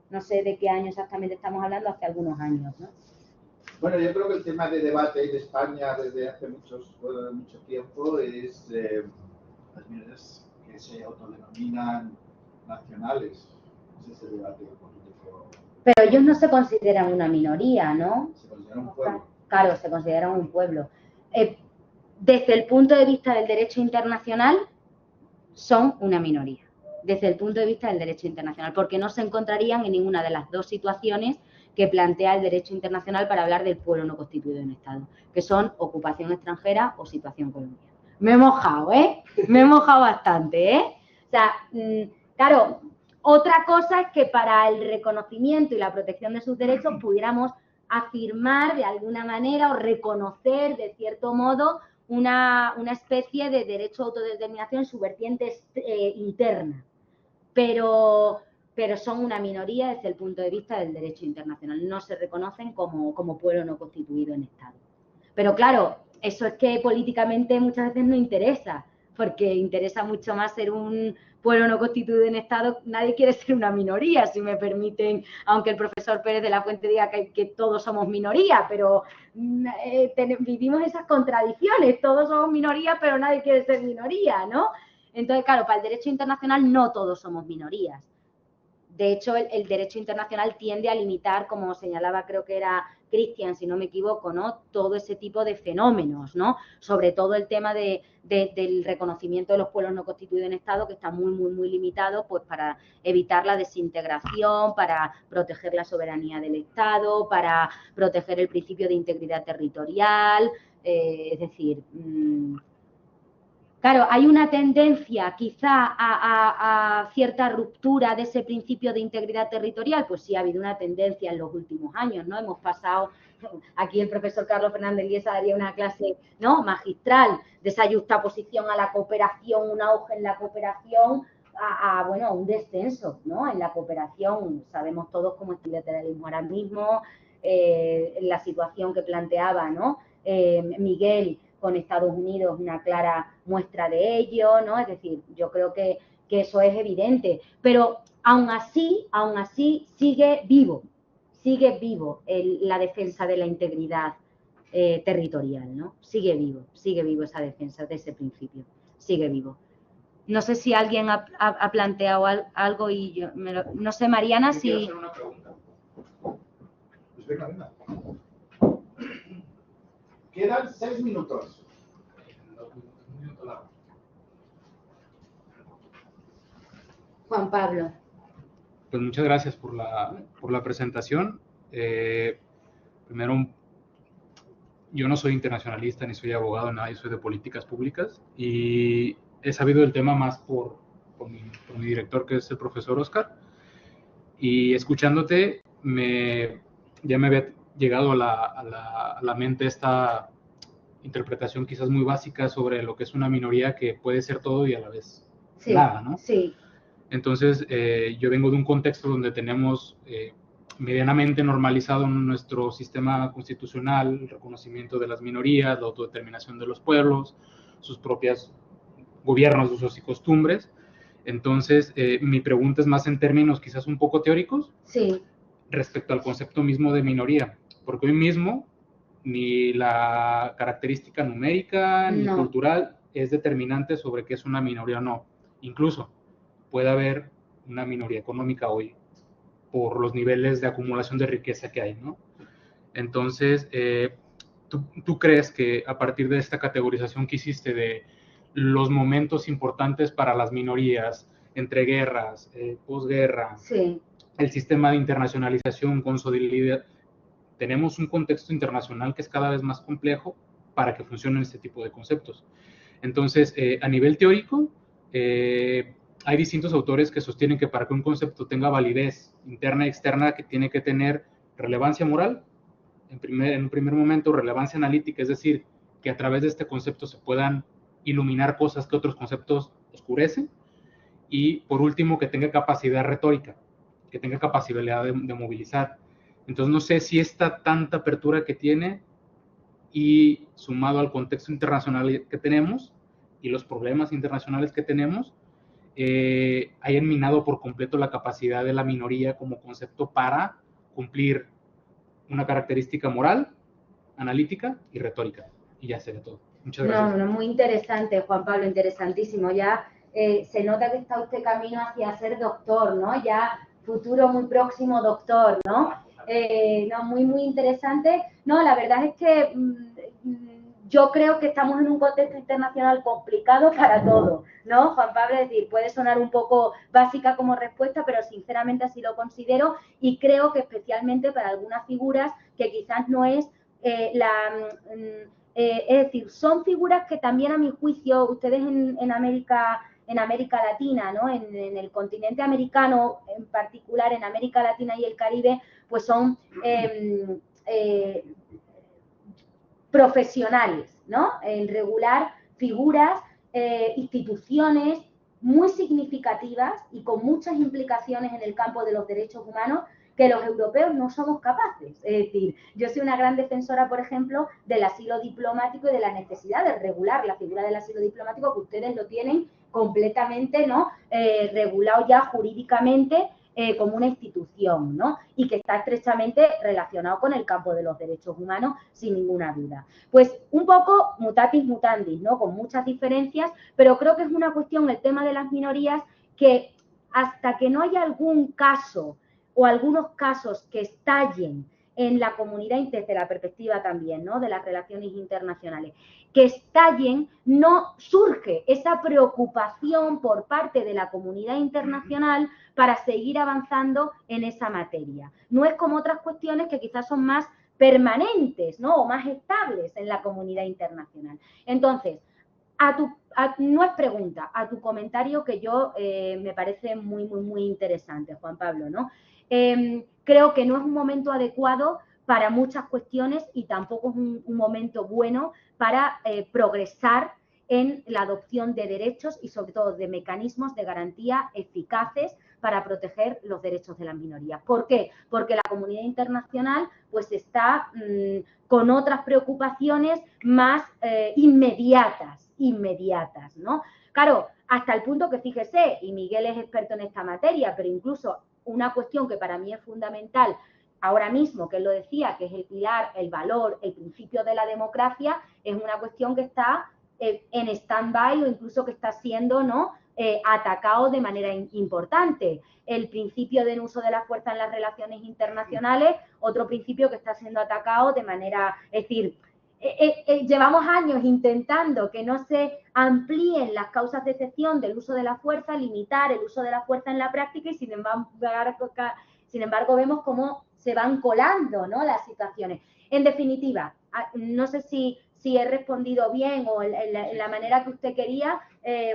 No sé de qué año exactamente estamos hablando, hace algunos años, ¿no? Bueno, yo creo que el tema de debate de España desde hace mucho tiempo es las minorías que se autodenominan nacionales. Ese es el debate político Pero ellos no se consideran una minoría, ¿no? Se considera un pueblo. Claro, se consideran un pueblo. Desde el punto de vista del derecho internacional, son una minoría. Desde el punto de vista del derecho internacional, porque no se encontrarían en ninguna de las dos situaciones que plantea el derecho internacional para hablar del pueblo no constituido en Estado, que son ocupación extranjera o situación colonial. Me he mojado, ¿eh? Me he mojado bastante, ¿eh? O sea, claro, otra cosa es que para el reconocimiento y la protección de sus derechos pudiéramos afirmar de alguna manera o reconocer de cierto modo una especie de derecho a autodeterminación en su vertiente interna. Pero son una minoría desde el punto de vista del derecho internacional. No se reconocen como pueblo no constituido en Estado. Pero claro, eso es que políticamente muchas veces no interesa, porque interesa mucho más ser un pueblo no constituido en Estado. Nadie quiere ser una minoría, si me permiten, aunque el profesor Pérez de la Fuente diga que todos somos minoría, pero vivimos esas contradicciones. Todos somos minoría, pero nadie quiere ser minoría, ¿no? Entonces, claro, para el derecho internacional no todos somos minorías. De hecho, el derecho internacional tiende a limitar, como señalaba, creo que era Cristian, si no me equivoco, ¿no? Todo ese tipo de fenómenos, ¿no? Sobre todo el tema del reconocimiento de los pueblos no constituidos en Estado, que está muy, muy, muy limitado, pues para evitar la desintegración, para proteger la soberanía del Estado, para proteger el principio de integridad territorial, es decir... Claro, hay una tendencia quizá a cierta ruptura de ese principio de integridad territorial, pues sí ha habido una tendencia en los últimos años, ¿no? Hemos pasado, aquí el profesor Carlos Fernández Liesa daría una clase, ¿no?, magistral de esa justaposición a la cooperación, un auge en la cooperación, bueno, a un descenso, ¿no?, en la cooperación. Sabemos todos cómo está el bilateralismo ahora mismo, la situación que planteaba, ¿no?, Miguel, con Estados Unidos, una clara muestra de ello, ¿no? Es decir, yo creo que eso es evidente, pero aún así sigue vivo la defensa de la integridad territorial, ¿no? Sigue vivo esa defensa de ese principio, sigue vivo. No sé si alguien ha planteado algo y yo no sé, Mariana, si... Quiero hacer una pregunta. Pues venga. Quedan 6 minutos. Un minuto largo. Juan Pablo. Pues muchas gracias por la presentación. Primero, yo no soy internacionalista ni soy abogado, nada, yo soy de políticas públicas y he sabido del tema más por mi director, que es el profesor Oscar, y escuchándote ya me había llegado a la mente esta interpretación quizás muy básica sobre lo que es una minoría, que puede ser todo y a la vez nada, ¿no? Sí. Entonces, yo vengo de un contexto donde tenemos medianamente normalizado en nuestro sistema constitucional el reconocimiento de las minorías, la autodeterminación de los pueblos, sus propios gobiernos, usos y costumbres. Entonces, mi pregunta es más en términos quizás un poco teóricos, sí, respecto al concepto mismo de minoría, porque hoy mismo ni la característica numérica ni cultural es determinante sobre qué es una minoría o no. Incluso puede haber una minoría económica hoy por los niveles de acumulación de riqueza que hay, ¿no? Entonces, ¿tú crees que a partir de esta categorización que hiciste de los momentos importantes para las minorías, entre guerras, posguerra, sí, el sistema de internacionalización, consolidar, tenemos un contexto internacional que es cada vez más complejo para que funcionen este tipo de conceptos? Entonces, a nivel teórico, hay distintos autores que sostienen que para que un concepto tenga validez interna y externa, que tiene que tener relevancia moral, en un primer momento relevancia analítica, es decir, que a través de este concepto se puedan iluminar cosas que otros conceptos oscurecen, y por último que tenga capacidad retórica, que tenga capacidad de movilizar. Entonces no sé si esta tanta apertura que tiene, y sumado al contexto internacional que tenemos y los problemas internacionales que tenemos, hayan minado por completo la capacidad de la minoría como concepto para cumplir una característica moral, analítica y retórica. Y ya sería todo. Muchas gracias. No, muy interesante, Juan Pablo, interesantísimo. Ya se nota que está usted camino hacia ser doctor, ¿no? Ya futuro muy próximo doctor, ¿no? No, muy interesante. No, la verdad es que yo creo que estamos en un contexto internacional complicado para todo, ¿no, Juan Pablo? Es decir, puede sonar un poco básica como respuesta, pero sinceramente así lo considero y creo que especialmente para algunas figuras que quizás no es es decir, son figuras que también a mi juicio, ustedes en América Latina, ¿no? En el continente americano, en particular en América Latina y el Caribe, pues son profesionales, ¿no? En regular figuras, instituciones muy significativas y con muchas implicaciones en el campo de los derechos humanos que los europeos no somos capaces. Es decir, yo soy una gran defensora, por ejemplo, del asilo diplomático y de la necesidad de regular la figura del asilo diplomático, que ustedes lo tienen completamente, ¿no? Regulado ya jurídicamente como una institución, ¿no? Y que está estrechamente relacionado con el campo de los derechos humanos, sin ninguna duda. Pues un poco mutatis mutandis, ¿no? Con muchas diferencias, pero creo que es una cuestión, el tema de las minorías, que hasta que no haya algún caso o algunos casos que estallen en la comunidad, desde la perspectiva también, ¿no? De las relaciones internacionales, que estallen, no surge esa preocupación por parte de la comunidad internacional para seguir avanzando en esa materia. No es como otras cuestiones que quizás son más permanentes, ¿no? O más estables en la comunidad internacional. Entonces, no es pregunta, a tu comentario que yo me parece muy interesante, Juan Pablo, ¿no? Creo que no es un momento adecuado para muchas cuestiones y tampoco es un momento bueno para progresar en la adopción de derechos y sobre todo de mecanismos de garantía eficaces para proteger los derechos de las minorías. ¿Por qué? Porque la comunidad internacional pues está con otras preocupaciones más inmediatas, ¿no? Claro, hasta el punto que fíjese, y Miguel es experto en esta materia, pero incluso una cuestión que para mí es fundamental ahora mismo, que él lo decía, que es el pilar, el valor, el principio de la democracia, es una cuestión que está en stand-by o incluso que está siendo, ¿no? Atacado de manera importante. El principio del uso de la fuerza en las relaciones internacionales, otro principio que está siendo atacado de manera, es decir, llevamos años intentando que no se amplíen las causas de excepción del uso de la fuerza, limitar el uso de la fuerza en la práctica y sin embargo vemos cómo se van colando, ¿no? Las situaciones. En definitiva, no sé si he respondido bien o en la manera que usted quería,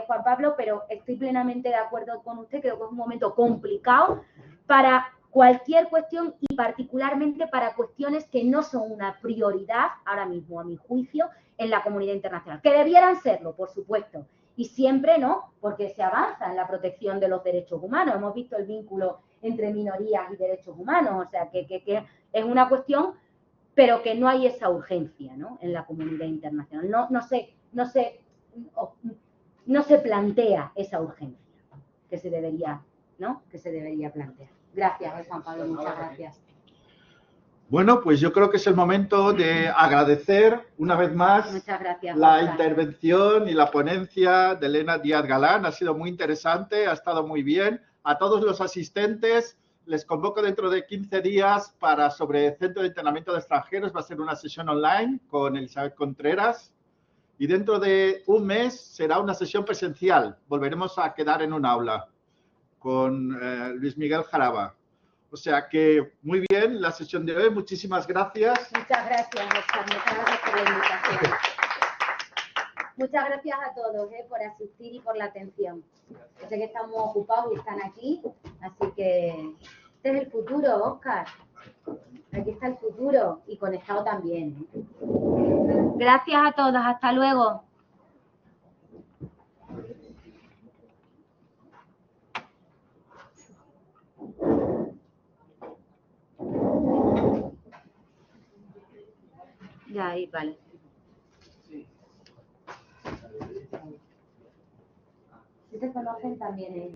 Juan Pablo, pero estoy plenamente de acuerdo con usted, creo que es un momento complicado para cualquier cuestión y particularmente para cuestiones que no son una prioridad ahora mismo, a mi juicio, en la comunidad internacional. Que debieran serlo, por supuesto, y siempre no, porque se avanza en la protección de los derechos humanos. Hemos visto el vínculo entre minorías y derechos humanos, o sea, que es una cuestión, pero que no hay esa urgencia, ¿no? En la comunidad internacional. No se plantea esa urgencia que se debería, ¿no? Que se debería plantear. Gracias, Juan Pablo, muchas gracias. Bueno, pues yo creo que es el momento de agradecer una vez más la intervención y la ponencia de Elena Díaz Galán. Ha sido muy interesante, ha estado muy bien. A todos los asistentes les convoco dentro de 15 días sobre Centro de Entrenamiento de Extranjeros. Va a ser una sesión online con Elizabeth Contreras. Y dentro de un mes será una sesión presencial. Volveremos a quedar en un aula con Luis Miguel Jaraba. O sea que muy bien la sesión de hoy. Muchísimas gracias. Muchas gracias, Oscar. Muchas gracias por la invitación. Muchas gracias a todos por asistir y por la atención. Yo sé que estamos ocupados y están aquí, así que este es el futuro, Oscar. Aquí está el futuro y conectado también. Gracias a todos. Hasta luego. Ya ahí, vale. Si se conocen también ellos.